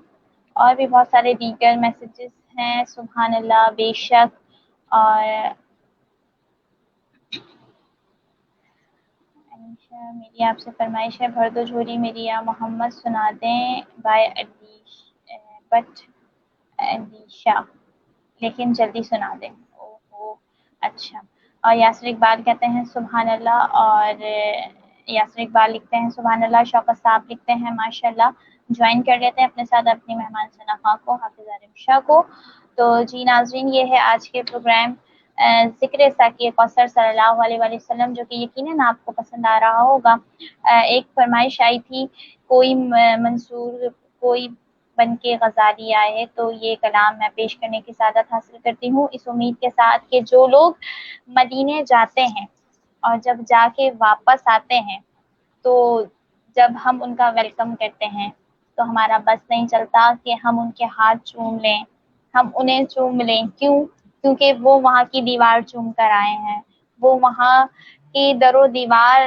اور بھی بہت سارے دیگر میسیجز ہیں سبحان اللہ بے شک. اور میری آپ سے فرمائش ہے بھر دو جھولی میری یا محمد سنا دیں بائے بٹ علیشا, لیکن جلدی سنا دیں. اوہو اچھا. اور یاسر اقبال کہتے ہیں سبحان اللہ. اور یاسر اقبال لکھتے ہیں سبحان اللہ. شوکت صاحب لکھتے ہیں ماشاء اللہ. جوائن کر لیتے ہیں اپنے ساتھ اپنی مہمان ثنا کو, حافظ رمشا کو. تو جی ناظرین, یہ ہے آج کے پروگرام ذکر ساقی کوثر صلی اللہ علیہ وآلہ وسلم, جو کہ یقیناً آپ کو پسند آ رہا ہوگا. ایک فرمائش آئی تھی کوئی منصور کوئی بن کے غزالی آئے, تو یہ کلام میں پیش کرنے کی سعادت حاصل کرتی ہوں اس امید کے ساتھ کہ جو لوگ مدینے جاتے ہیں اور جب جا کے واپس آتے ہیں تو جب ہم ان کا ویلکم کرتے ہیں تو ہمارا بس نہیں چلتا کہ ہم ان کے ہاتھ چوم لیں, ہم انہیں چوم لیں. کیونکہ وہ وہاں کی دیوار چوم کر آئے ہیں, وہ وہاں کی در و دیوار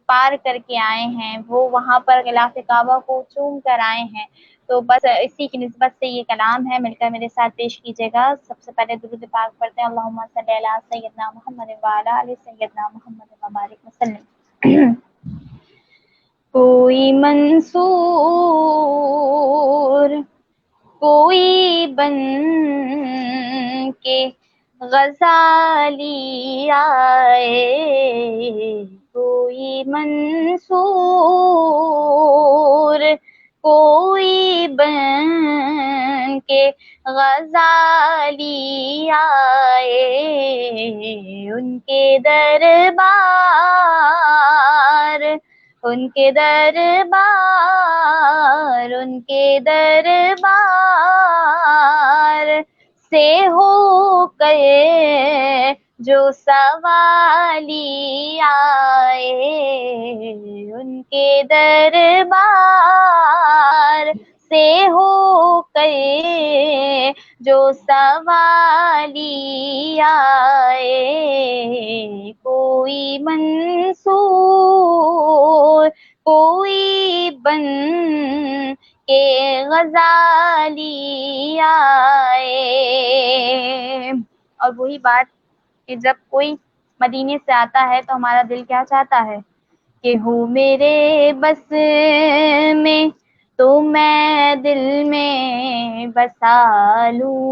پار کر کے آئے ہیں, وہ وہاں پر غلاف کعبہ کو چوم کر آئے ہیں. تو بس اسی کی نسبت سے یہ کلام ہے, مل کر میرے ساتھ پیش کیجیے گا. سب سے پہلے درود پاک پڑھتے ہیں اللہم صلی علی سیدنا محمد وعلی آل سیدنا محمد وبارک وسلم. کوئی منصور کوئی بن کے غزالی آئے, کوئی منصور کوئی بن کے غزالی آئے, ان کے دربار ان کے دربار ان کے دربار سے ہو کر جو سوالی آئے, ان کے دربار سے ہو کر جو سوالی آئے, کوئی منصور کوئی بن کے غزالی آئے. اور وہی بات کہ جب کوئی مدینے سے آتا ہے تو ہمارا دل کیا چاہتا ہے کہ ہو میرے بس میں تو میں دل میں بسا لوں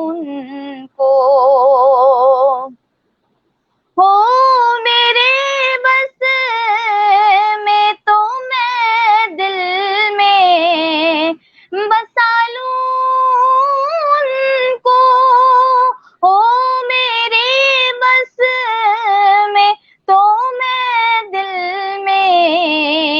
ان کو, ہو میرے بس میں تو میں دل میں بسا لوں ان کو, ہو میرے بس میں تو میں دل میں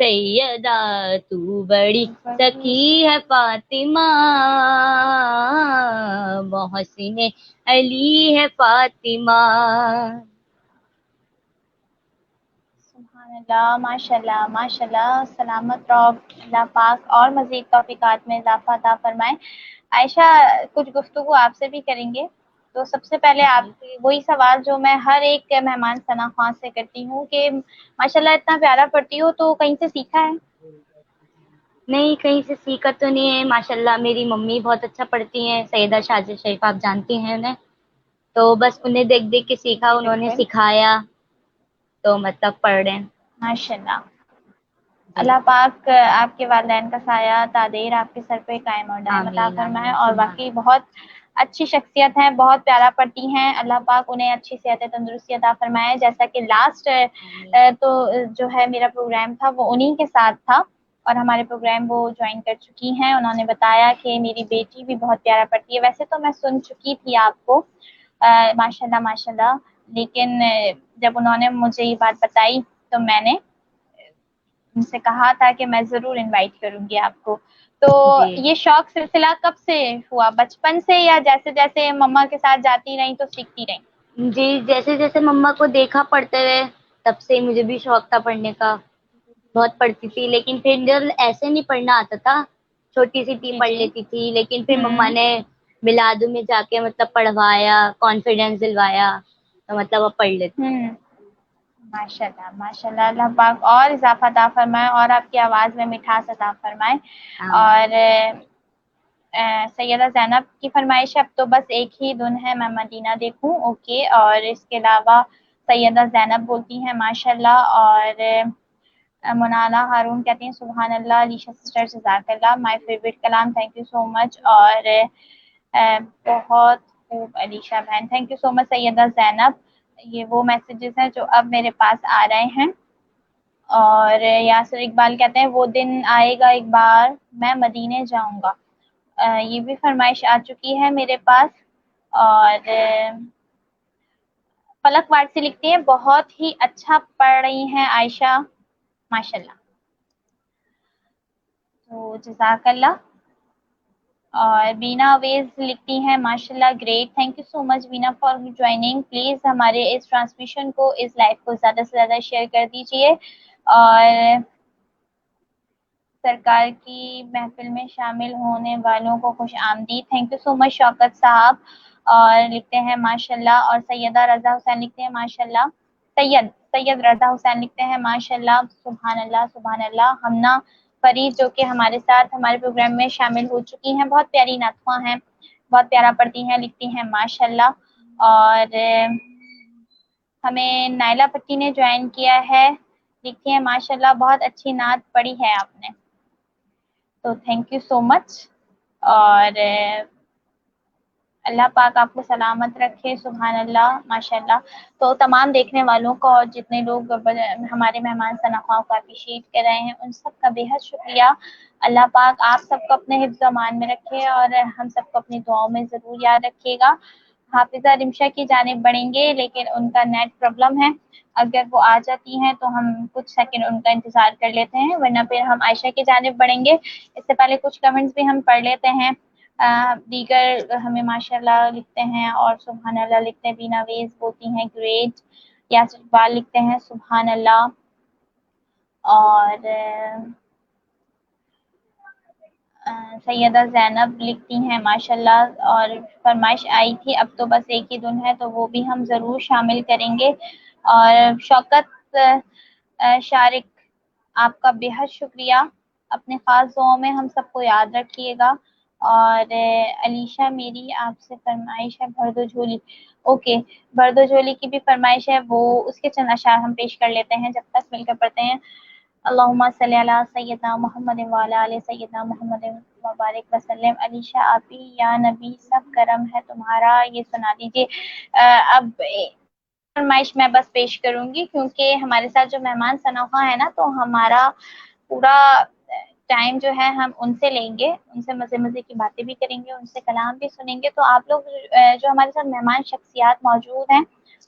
سیدہ تو بڑی سخی ہے فاطمہ، محسن علی ہے فاطمہ. سبحان اللہ، ماشاء اللہ ماشاء اللہ. سلامت رہو، اللہ پاک اور مزید توفیقات میں اضافہ عطا فرمائے. عائشہ کچھ گفتگو آپ سے بھی کریں گے. تو سب سے پہلے آپ وہی سوال جو میں ہر ایک مہمان ثنا خواں سے کرتی ہوں کہ ماشاءاللہ اتنا پیارا پڑھتی ہو تو کہیں سے سیکھا ہے؟ نہیں، کہیں سے سیکھا تو نہیں ہے. ماشاءاللہ میری ممی بہت اچھا پڑھتی ہیں، سیدہ شاہزہ شریف، آپ جانتی ہیں انہیں. تو بس انہیں دیکھ دیکھ کے سیکھا، انہوں نے بالکل. سکھایا تو مطلب پڑھ رہے ہیں. ماشاءاللہ. اللہ پاک آپ کے والدین کا سایہ تادیر آپ کے سر پہ قائم اور دائم عطا آمین فرمائے. آمین اور سبحان. باقی بہت اچھی شخصیت ہیں، بہت پیارا پڑھتی ہیں. اللہ پاک انہیں اچھی صحت تندرستی عطا فرمائے. جیسا کہ لاسٹ تو جو ہے میرا پروگرام تھا وہ انہی کے ساتھ تھا، اور ہمارے پروگرام وہ جوائن کر چکی ہیں. انہوں نے بتایا کہ میری بیٹی بھی بہت پیارا پڑھتی ہے. ویسے تو میں سن چکی تھی آپ کو ماشاءاللہ ماشاءاللہ، لیکن جب انہوں نے مجھے یہ بات بتائی تو میں نے ان سے کہا تھا کہ میں ضرور انوائٹ کروں گی آپ کو. تو جی یہ شوق سلسلہ کب سے ہوا؟ بچپن سے یا جیسے جیسے مما کے ساتھ جاتی رہی تو سیکھتی رہی؟ جی، جیسے جیسے مما کو دیکھا پڑھتے ہوئے تب سے مجھے بھی شوق تھا پڑھنے کا. بہت پڑھتی تھی، لیکن پھر جب ایسے نہیں پڑھنا آتا تھا، چھوٹی سی تھی جی پڑھ جی. لیتی تھی. لیکن پھر مما ہوں. نے میلاد میں جا کے مطلب پڑھوایا، کانفیڈینس دلوایا، تو مطلب اب پڑھ لیتی. ماشاء اللہ ماشاء اللہ. اللہ پاک اور اضافہ عطا فرمائے اور آپ کی آواز میں مٹھاس عطا فرمائے. اور سیدہ زینب کی فرمائش اب تو بس ایک ہی دن ہے میں مدینہ دیکھوں. اوکے. اور اس کے علاوہ سیدہ زینب بولتی ہیں ماشاء اللہ. اور منانا ہارون کہتی ہیں سبحان اللہ. علیشا سسٹر جزاک اللہ، مائی فیوریٹ کلام، تھینک یو سو مچ. اور بہت خوب علیشا بہن، تھینک یو سو مچ. سیدہ زینب، یہ وہ میسیجز ہیں جو اب میرے پاس آ رہے ہیں. اور یاسر اقبال کہتے ہیں وہ دن آئے گا ایک بار میں مدینے جاؤں گا. یہ بھی فرمائش آ چکی ہے میرے پاس. اور فلک وارسی لکھتی ہیں بہت ہی اچھا پڑھ رہی ہیں عائشہ ماشاءاللہ. تو جزاک اللہ. اور بینا اویز لکھتی ہیں ماشاءاللہ گریٹ، تھینک یو سو مچ بینا فار جوائننگ. پلیز ہمارے اس ٹرانسمیشن کو، اس لائف کو زیادہ سے زیادہ شیئر کر دیجیے. اور سرکار کی محفل میں شامل ہونے والوں کو خوش آمدید. تھینک یو سو مچ شوکت صاحب. اور لکھتے ہیں ماشاءاللہ. اور سیدہ رضا حسین لکھتے ہیں ماشاءاللہ. سید رضا حسین لکھتے ہیں ماشاءاللہ. سبحان اللہ سبحان اللہ. ہمنا فرید جو کہ ہمارے ساتھ ہمارے پروگرام میں شامل ہو چکی ہیں، بہت پیاری نعت خواں ہیں، بہت پیارا پڑھتی ہیں، لکھتی ہیں ماشاءاللہ. اور ہمیں نائلہ پٹی نے جوائن کیا ہے، لکھتی ہیں ماشاءاللہ بہت اچھی نعت پڑھی ہے آپ نے، تو تھینک یو سو مچ. اور اللہ پاک آپ کو سلامت رکھے. سبحان اللہ ماشاءاللہ. تو تمام دیکھنے والوں کو اور جتنے لوگ ہمارے مہمان ثنا خواں کو اپریشیٹ کر رہے ہیں ان سب کا بے حد شکریہ. اللہ پاک آپ سب کو اپنے حفظ و امان میں رکھے اور ہم سب کو اپنی دعاؤں میں ضرور یاد رکھیے گا. حافظہ رمشا کی جانب بڑھیں گے لیکن ان کا نیٹ پرابلم ہے، اگر وہ آ جاتی ہیں تو ہم کچھ سیکنڈ ان کا انتظار کر لیتے ہیں، ورنہ پھر ہم عائشہ کی جانب بڑھیں گے. اس سے پہلے کچھ کمنٹس بھی ہم پڑھ لیتے ہیں. دیگر ہمیں ماشاءاللہ لکھتے ہیں اور سبحان اللہ لکھتے ہیں. بینا ویز بولتی ہیں گریٹ. یاسر اقبال لکھتے ہیں سبحان اللہ. اور سیدہ زینب لکھتی ہیں ماشاءاللہ. اور فرمائش آئی تھی اب تو بس ایک ہی دن ہے تو وہ بھی ہم ضرور شامل کریں گے. اور شوکت شارق آپ کا بے حد شکریہ، اپنے خاص دعاؤں میں ہم سب کو یاد رکھیے گا. اور علیشا میری آپ سے فرمائش ہے بھردو جھولی. اوکے، بھردو جھولی کی بھی فرمائش ہے، وہ اس کے چند اشعار ہم پیش کر لیتے ہیں جب تک مل کر پڑھتے ہیں. اللہم صلی علی سیدنا محمد وعلی آل سیدنا محمد مبارک وسلم. علیشا آپی یا نبی سب کرم ہے تمہارا، یہ سنا دیجیے. اب فرمائش میں بس پیش کروں گی کیونکہ ہمارے ساتھ جو مہمان ثنا خواں ہے نا، تو ہمارا پورا ٹائم جو ہے ہم ان سے لیں گے، ان سے مزے مزے کی باتیں بھی کریں گے، ان سے کلام بھی سنیں گے. تو آپ لوگ جو ہمارے ساتھ مہمان شخصیات موجود ہیں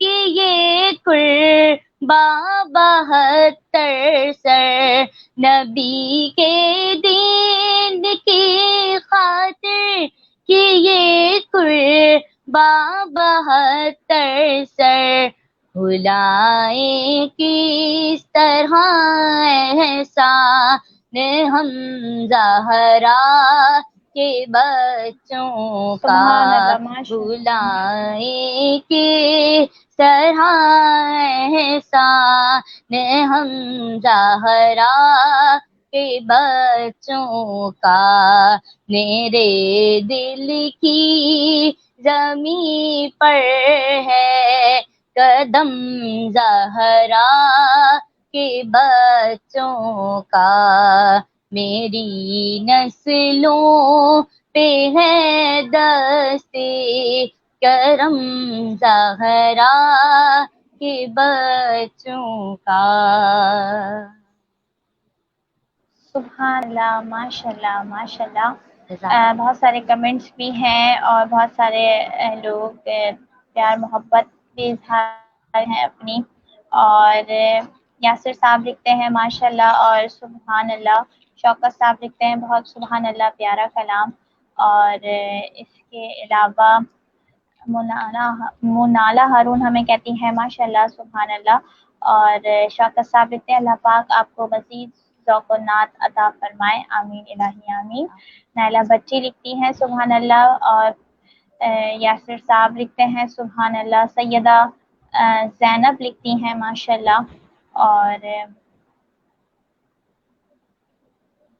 کہ یہ قرباں 72 سر، نبی کے دین کی خاطر کہ یہ قرباں 72 سر، بھلائیں کس طرح احسان ہم زہرا کے بچوں کا، سبحان اللہ، ماشاء اللہ۔ بھلائیں کس طرح احسان ہم زہرا کے بچوں کا، میرے دل کی زمین پر ہے قدم زہرا کے بچوں کا، میری نسلوں پہ ہے دست کرم زہرا کے بچوں کا۔ سبحان اللہ، ماشاء اللہ، ماشاء اللہ۔ بہت سارے کمنٹس بھی ہیں اور بہت سارے لوگ پیار محبت بھی اظہار ہیں اپنی، اور یاسر صاحب لکھتے ہیں ماشاء اللہ اور سبحان اللہ، شوکت صاحب لکھتے ہیں بہت سبحان اللہ پیارا کلام، اور اس کے علاوہ منالا ہارون ہمیں کہتی ہیں ماشاء اللہ سبحان اللہ، اور شوکت صاحب لکھتے ہیں اللہ پاک آپ کو مزید ذوق و نعت عطا فرمائے، آمین الہی آمین۔ نائلہ بچی لکھتی ہیں سبحان اللہ، اور یاسر صاحب لکھتے ہیں سبحان اللہ، سیدہ زینب لکھتی ہیں ماشاء اللہ، اور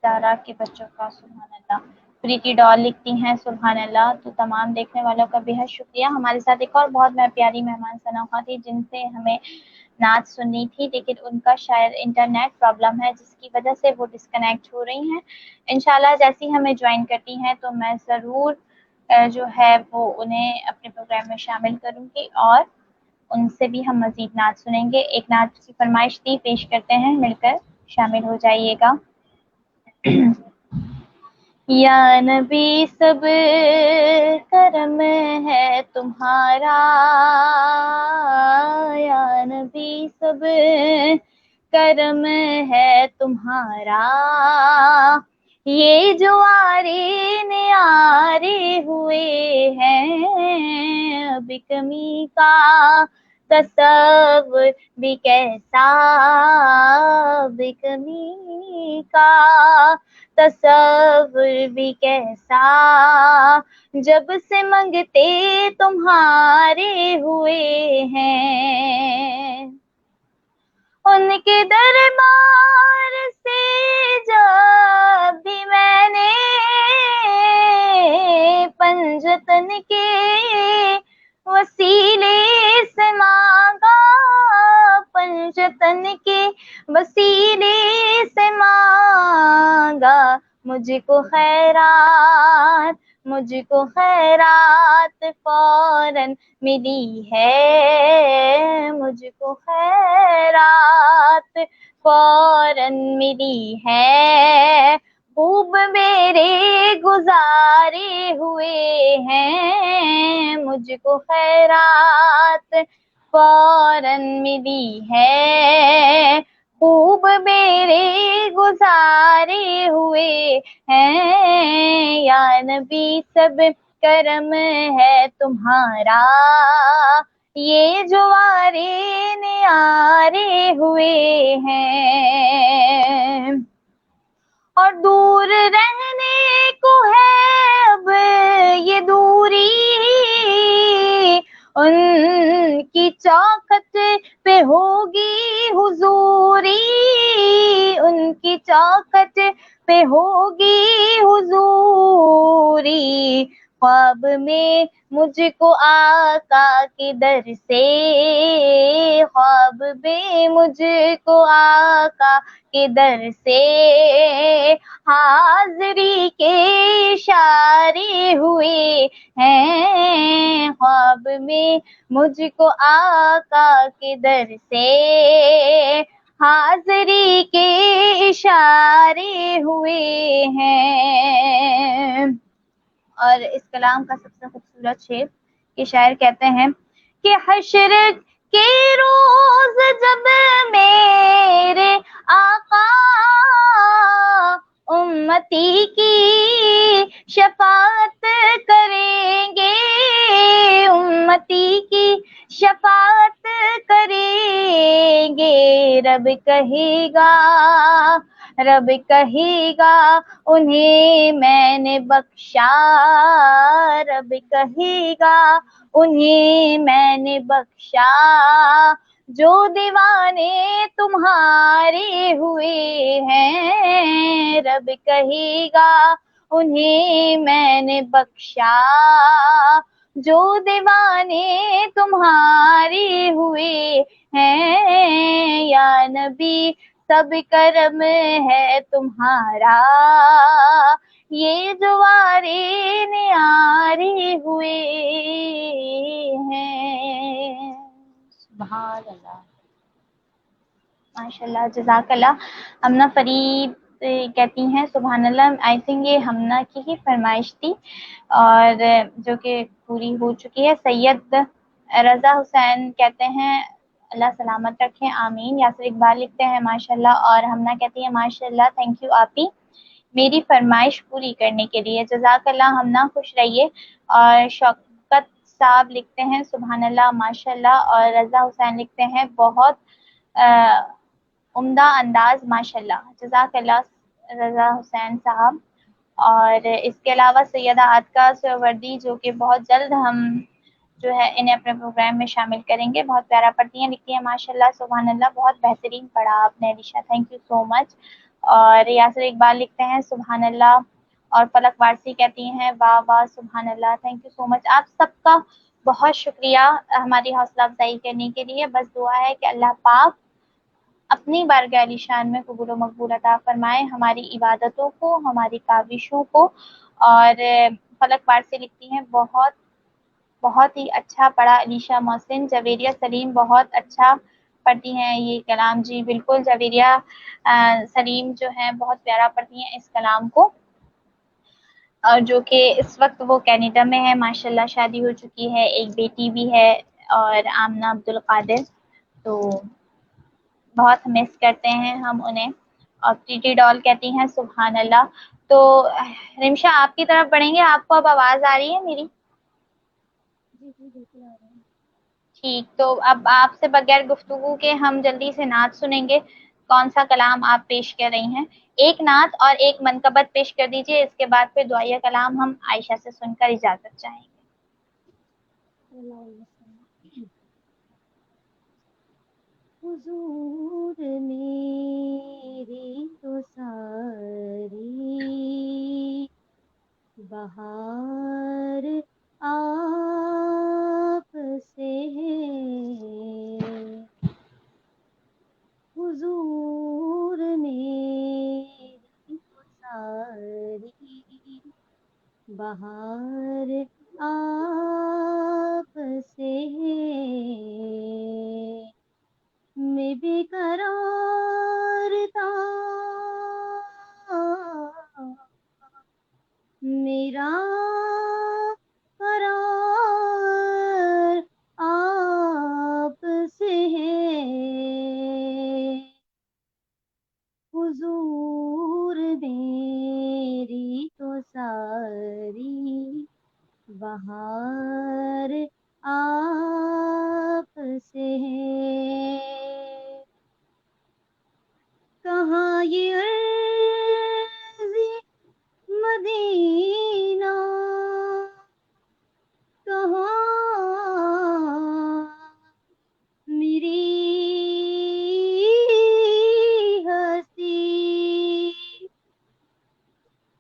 زہرا کے بچوں کا سبحان اللہ۔ پریتی ڈال لکھتی ہیں سبحان اللہ۔ تو تمام دیکھنے والوں کا بہت شکریہ۔ ہمارے ساتھ ایک اور بہت پیاری مہمان ثنا تھی جن سے ہمیں نعت سنی تھی، لیکن ان کا شاید انٹرنیٹ پرابلم ہے جس کی وجہ سے وہ ڈسکنیکٹ ہو رہی ہیں۔ انشاءاللہ جیسی ہمیں جوائن کرتی ہیں تو میں ضرور جو ہے وہ انہیں اپنے پروگرام میں شامل کروں گی، اور ان سے بھی ہم مزید نعت سنیں گے۔ ایک نعت کی فرمائش تھی، پیش کرتے ہیں، مل کر شامل ہو جائیے گا۔ یا نبی سب کرم ہے تمہارا، یا نبی سب کرم ہے تمہارا، یہ جو آرے نیارے ہوئے ہیں، اب کمی کا تصور بھی کیسا، اب کمی کا تصور بھی کیسا، جب سے منگتے تمہارے ہوئے ہیں، ان کے دربار سے جب بھی میں نے پنجتن کے وسیلے سے مانگا، پنجتن کے وسیلے سے مانگا، مجھ کو خیرات، مجھ کو خیرات فوراً ملی ہے، مجھ کو خیرات فوراً ملی ہے، خوب میرے گزارے ہوئے ہیں، مجھ کو خیرات فوراً ملی ہے، خوب میرے گزارے ہوئے ہیں، یا نبی سب کرم ہے تمہارا، یہ جو آرے نیارے ہوئے ہیں، اور دور رہنے کو ہے اب یہ دوری، ان کی چوکھٹ پہ ہوگی حضوری، ان کی چوکھٹ پہ ہوگی حضوری، خواب میں مجھ کو آقا کے در سے، خواب میں مجھ کو آقا کے در سے، حاضری کے اشارے ہوئے ہیں، خواب میں مجھ کو آقا کے در سے، حاضری کے اشارے ہوئے ہیں۔ اور اس کلام کا سب سے خوبصورت شعر کے شاعر کہتے ہیں کہ حشر کے روز جب میرے آقا امتی کی شفاعت کریں گے، امتی کی شفاعت کریں گے، رب کہے گا انہیں میں نے بخشا، رب کہے گا انہیں میں نے بخشا، جو دیوانے تمہارے ہوئے ہیں، رب کہے گا انہیں میں نے بخشا، جو دیوانے تمہارے ہوئے ہیں، یا نبی سب کرم ہے تمہارا، یہ جو آرے نیارے ہوئے ہیں۔ سبحان اللہ، ماشاء اللہ، جزاک اللہ۔ ہمنا فرید کہتی ہیں سبحان اللہ، آئی تھنک یہ ہمنا کی ہی فرمائش تھی اور جو کہ پوری ہو چکی ہے۔ سید رضا حسین کہتے ہیں اللہ سلامت رکھیں، آمین۔ یاسر اقبال لکھتے ہیں ماشاء اللہ، اور ہمنا کہتی ہے ماشاء اللہ، تھینک یو آپی میری فرمائش پوری کرنے کے لیے، جزاک اللہ ہمنا، خوش رہیے۔ اور شوکت صاحب لکھتے ہیں سبحان اللہ ماشاء اللہ، اور رضا حسین لکھتے ہیں بہت عمدہ انداز ماشاء اللہ، جزاک اللہ رضا حسین صاحب۔ اور اس کے علاوہ سیدہ عاتکہ سہروردی جو کہ بہت جلد ہم جو ہے انہیں اپنے پروگرام میں شامل کریں گے، بہت پیارا پڑھتی ہیں، لکھتی ہیں ماشاء اللہ سبحان اللہ، بہت بہترین پڑھا آپ نے علیشا، تھینک یو سو مچ۔ اور یاسر اقبال لکھتے ہیں سبحان اللہ، اور فلک وارسی کہتی ہیں واہ واہ سبحان اللہ، تھینک یو سو مچ۔ آپ سب کا بہت شکریہ ہماری حوصلہ افزائی کرنے کے لیے، بس دعا ہے کہ اللہ پاک اپنی بارگاہ علی شان میں قبول و مقبول عطا فرمائے ہماری عبادتوں کو، ہماری کاوشوں کو۔ اور فلک وارسی لکھتی ہیں بہت ہی اچھا پڑھا علیشا محسن۔ جویریہ سلیم بہت اچھا پڑھتی ہیں یہ کلام، جی بالکل جویریہ سلیم جو ہیں بہت پیارا پڑھتی ہیں اس کلام کو، اور جو کہ اس وقت وہ کینیڈا میں ہے ماشاء اللہ، شادی ہو چکی ہے، ایک بیٹی بھی ہے، اور آمنہ عبدالقادر، تو بہت مس کرتے ہیں ہم انہیں۔ اور پریٹی ڈال کہتی ہیں سبحان اللہ۔ تو رمشا آپ کی طرف بڑھیں گے، آپ کو اب آواز آ رہی ہے میری؟ جی جی بالکل آ رہا ہے۔ ٹھیک، تو اب آپ سے بغیر گفتگو کے ہم جلدی سے نعت سنیں گے۔ کون سا کلام آپ پیش کر رہی ہیں؟ ایک نعت اور ایک منقبت پیش کر دیجئے، اس کے بعد پھر دعائیہ کلام ہم عائشہ سے سن کر اجازت چاہیں گے۔ اللہ علیہ وسلم۔ حضور میری تو ساری بہار آپ سے ہے، حضور میری تو ساری بہار آپ سے ہے، میں بے قرار تھا میرا قرار آپ سے ہے، حضور میری تو ساری بہار آپ سے ہے، کہاں یہ عرض مدینہ، کہاں میری ہستی،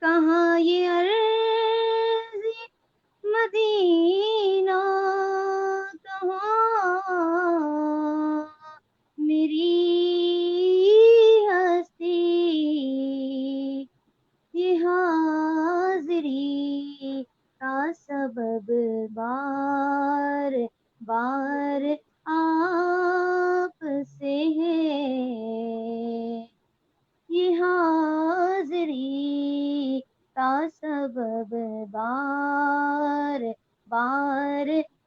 کہاں یہ عرض مدینہ، کہاں میری ہستی، یہ حاضری کا سبب بار بار آپ سے ہے، یہ حاضری کا سبب بار بار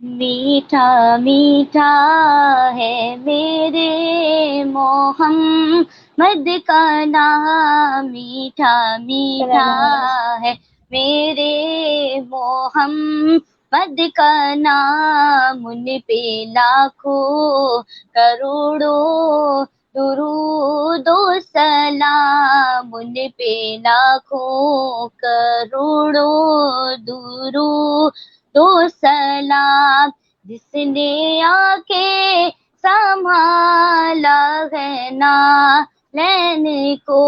میٹھا میٹھا ہے میرے محمد کا نام، میٹھا میٹھا ہے میرے محمد کا نام، ان پہ لاکھوں کروڑوں درود و سلام، ان پہ لاکھوں کروڑوں درود و سلام، جس نے آ کے سنبھالا ہے نا لین کو،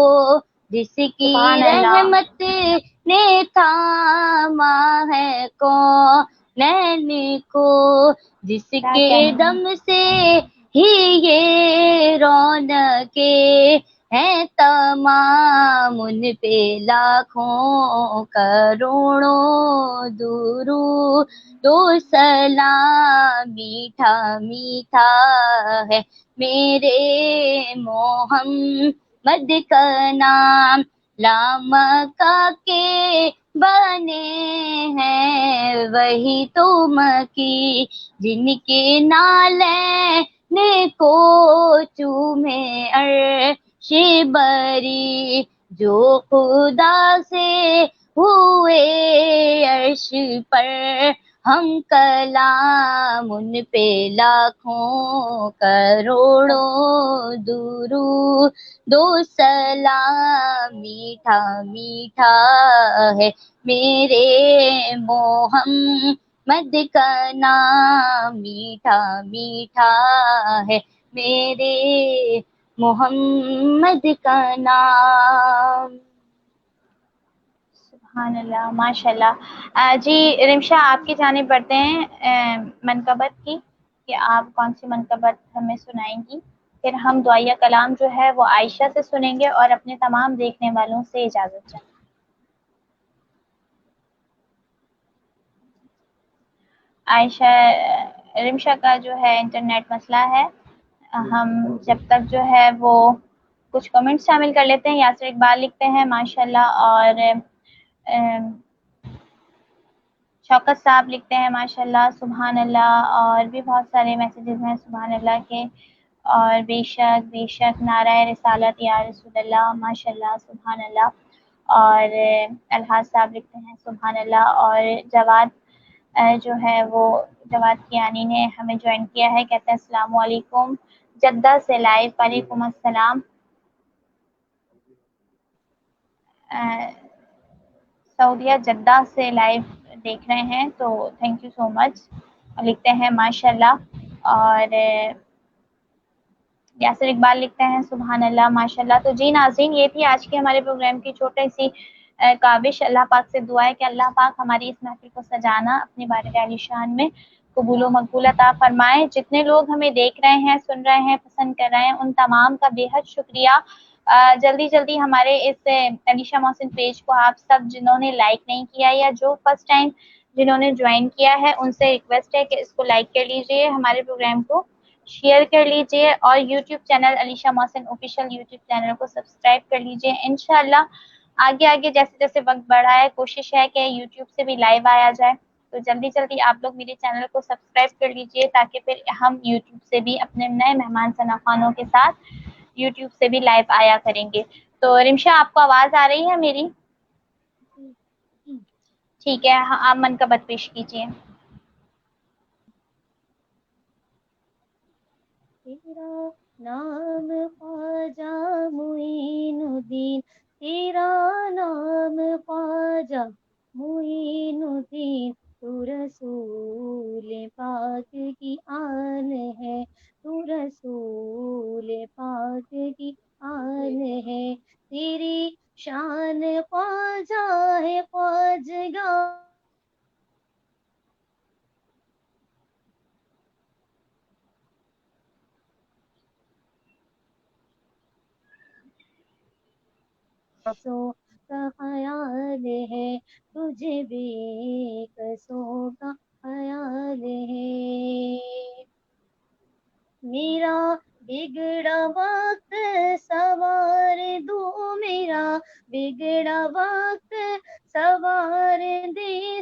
جس کی رحمت نے تھاما ہے کونین کو، جس کے دم سے ہی یہ رونقیں ہیں تمام، ان پہ لاکھوں کروڑوں درود و سلام، میٹھا میٹھا ہے میرے محمد کا نام، لامکا کے بنے ہیں وہی تو مکی، جن کے نالین کو چومے عرش بری، جو خدا سے ہوئے عرش پر ہم کلام، ان پہ لاکھوں کروڑوں درود و سلام، میٹھا میٹھا ہے میرے محمد کا نام، میٹھا میٹھا ہے میرے محمد کا نام۔ سبحان اللہ، ماشاء اللہ۔ جی رمشا آپ کی جانب بڑھتے ہیں منقبت کی، کہ آپ کون سی منقبت ہمیں سنائیں گی، پھر ہم دعائیہ کلام جو ہے وہ عائشہ سے سنیں گے اور اپنے تمام دیکھنے والوں سے اجازت چاہیں۔ عائشہ، رمشا کا جو ہے انٹرنیٹ مسئلہ ہے، ہم جب تک جو ہے وہ کچھ کمنٹ شامل کر لیتے ہیں۔ یاسر اقبال لکھتے ہیں ماشاءاللہ، اور شوکت صاحب لکھتے ہیں ماشاءاللہ سبحان اللہ، اور بھی بہت سارے میسیجز ہیں سبحان اللہ کے، اور بے شک نعرہ رسالت یا رسول اللہ ماشاءاللہ سبحان اللہ، اور الحاظ صاحب لکھتے ہیں سبحان اللہ، اور جواد جو ہے وہ جواد کیانی نے ہمیں جوائن کیا ہے، کہتے ہیں السلام علیکم جدہ سے لائیو، وعلیکم السلام۔ سعودیہ جدہ سے لائیو دیکھ رہے ہیں تو تھینک یو سو مچ، لکھتے ہیں ماشاءاللہ، اور یاسر اقبال لکھتے ہیں سبحان اللہ ماشاءاللہ۔ تو جی ناظرین، یہ تھی آج کی ہمارے پروگرام کی چھوٹی سی کاوش۔ اللہ پاک سے دعا ہے کہ اللہ پاک ہماری اس محفل کو سجانا اپنی بارگاہ عالی شان میں قبول و مقبول عطا فرمائے۔ جتنے لوگ ہمیں دیکھ رہے ہیں، سن رہے ہیں، پسند کر رہے ہیں، ان تمام کا بے حد شکریہ۔ جلدی ہمارے اس علیشہ محسن پیج کو آپ سب جنہوں نے لائک نہیں کیا یا جو فرسٹ ٹائم جنہوں نے جوائن کیا ہے، ان سے ریکویسٹ ہے کہ اس کو لائک کر لیجئے، ہمارے پروگرام کو شیئر کر لیجئے، اور یوٹیوب چینل علیشہ محسن آفیشیل یوٹیوب چینل کو سبسکرائب کر لیجئے۔ انشاءاللہ آگے جیسے وقت بڑھا ہے، کوشش ہے کہ یوٹیوب سے بھی لائیو آیا جائے، تو جلدی آپ لوگ میرے چینل کو سبسکرائب کر لیجئے، تاکہ پھر ہم یوٹیوب سے بھی اپنے نئے مہمان ثنا خوانوں کے ساتھ یوٹیوب سے بھی لائیو آیا کریں گے۔ تو رمشا آپ کو آواز آ رہی ہے میری؟ ٹھیک ہے، آپ منقبت پیش کیجیے۔ تیرا نام خواجہ معین الدین، تیرا نام خواجہ معین الدین، تو رسول پاک کی آن ہے، تو رسول پاک کی آن ہے، تیری شان خواجہ ہے خواجگاں، سو کا خیال ہے، تجھے بے کسوں کا خیال ہے، میرا بگڑا وقت سوار دو، میرا بگڑا وقت سوار دے،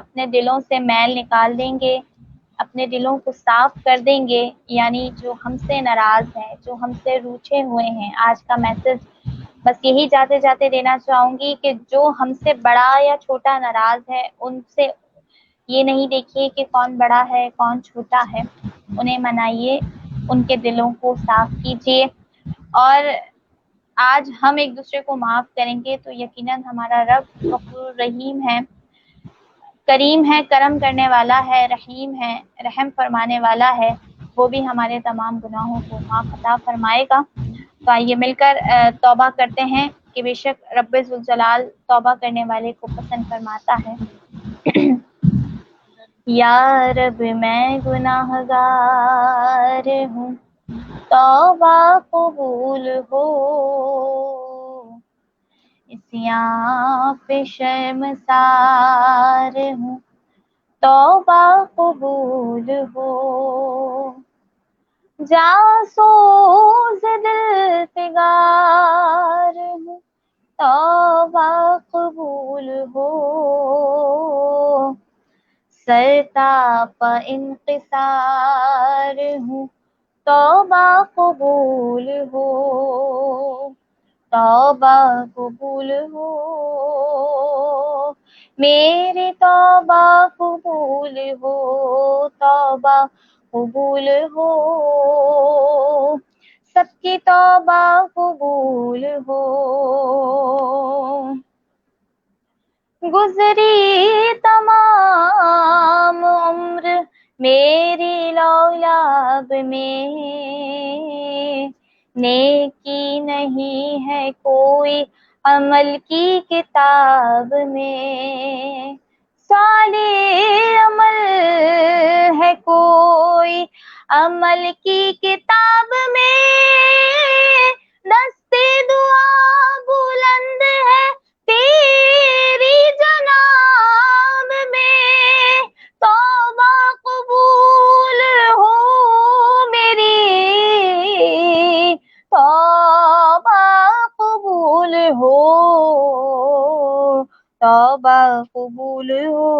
اپنے دلوں سے میل نکال دیں گے، اپنے دلوں کو صاف کر دیں گے، یعنی جو ہم سے ناراض ہیں، جو ہم سے روٹھے ہوئے ہیں. آج کا میسج بس یہی جاتے جاتے دینا چاہوں گی کہ جو ہم سے بڑا یا چھوٹا ناراض ہے، ان سے یہ نہیں دیکھیے کہ کون بڑا ہے کون چھوٹا ہے، انہیں منائیے، ان کے دلوں کو صاف کیجیے. اور آج ہم ایک دوسرے کو معاف کریں گے تو یقیناً ہمارا رب غفور رحیم ہے، کریم ہے، کرم کرنے والا ہے، رحیم ہے، رحم فرمانے والا ہے، وہ بھی ہمارے تمام گناہوں کو معاف عطا فرمائے گا. تو آئیے مل کر توبہ کرتے ہیں کہ بے شک رب ذوالجلال توبہ کرنے والے کو پسند فرماتا ہے. یا رب میں گناہ گار ہوں، توبہ قبول ہو، عصیاں پہ شرمسار ہوں، توبہ قبول ہو. جاسوس دل فگار ہوں، توبہ قبول ہو، سرتاپ انکسار ہوں، توبہ قبول ہو، توبہ قبول ہو، میری توبہ قبول ہو، توبہ قبول ہو، سب کی توبہ قبول ہو. گزری تمام عمر میری لولاب میں، نیکی نہیں ہے کوئی عمل کی کتاب میں، صالح عمل ہے کوئی عمل کی کتاب میں، دستے دعا بلند ہے تیری جناب میں، توبہ قبول ہو میری، توبہ قبول ہو، توبہ قبول ہو،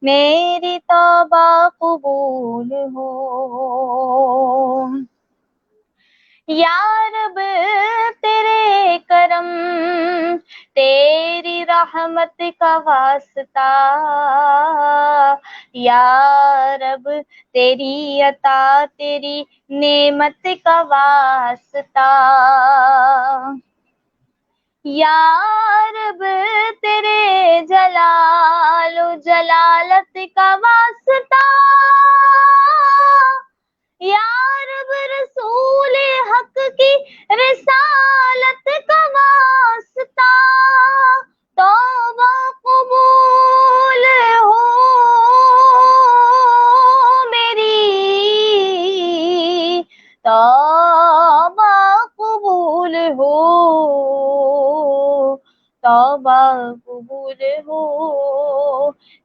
میری توبہ قبول ہو. یا رب تیرے کرم تیری رحمت کا واسطہ، یا رب تیری عطا تیری نعمت کا واسطہ، یا رب تیرے جلال و جلالت کا واسطہ، یا رب رسول حق کی رسالت کا واسطہ، توبہ قبول ہو میری، توبہ قبول ہو، توبہ قبول ہو،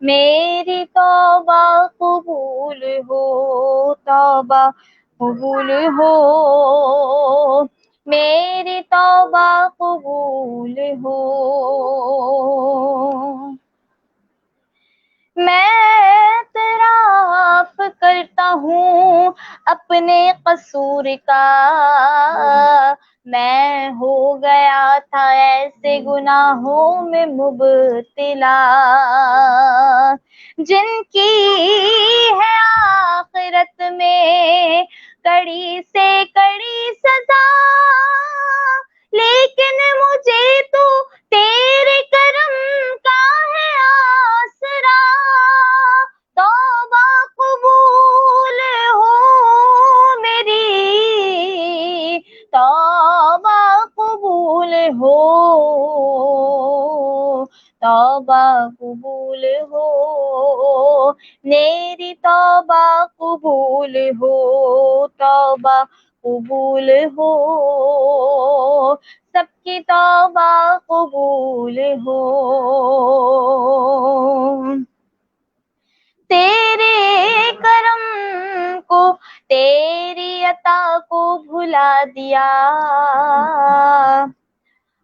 میری توبہ قبول ہو، توبہ قبول ہو، میری توبہ قبول ہو. میں اعتراف کرتا ہوں اپنے قصور کا، میں ہو گیا تھا ایسے گناہوں میں مبتلا، جن کی ہے آخرت میں کڑی سے کڑی سزا، لیکن مجھے تو تیرے کرم کا ہے آسرا، توبہ قبول ہو میری، توبہ قبول ہو، توبہ قبول ہو، میری توبہ قبول ہو، توبہ قبول ہو، سب کی توبہ قبول ہو. تیرے کرم کو تیری عطا کو بھلا دیا،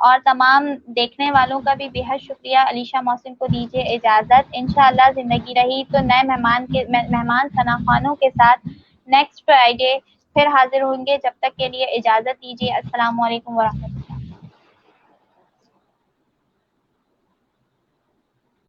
اور تمام دیکھنے والوں کا بھی بےحد شکریہ. علیشہ محسن کو دیجیے اجازت. انشاءاللہ زندگی رہی تو نئے مہمان ثنا خوانوں کے ساتھ نیکسٹ فرائیڈے پھر حاضر ہوں گے. جب تک کے لیے اجازت دیجیے. السلام علیکم ورحمۃ اللہ.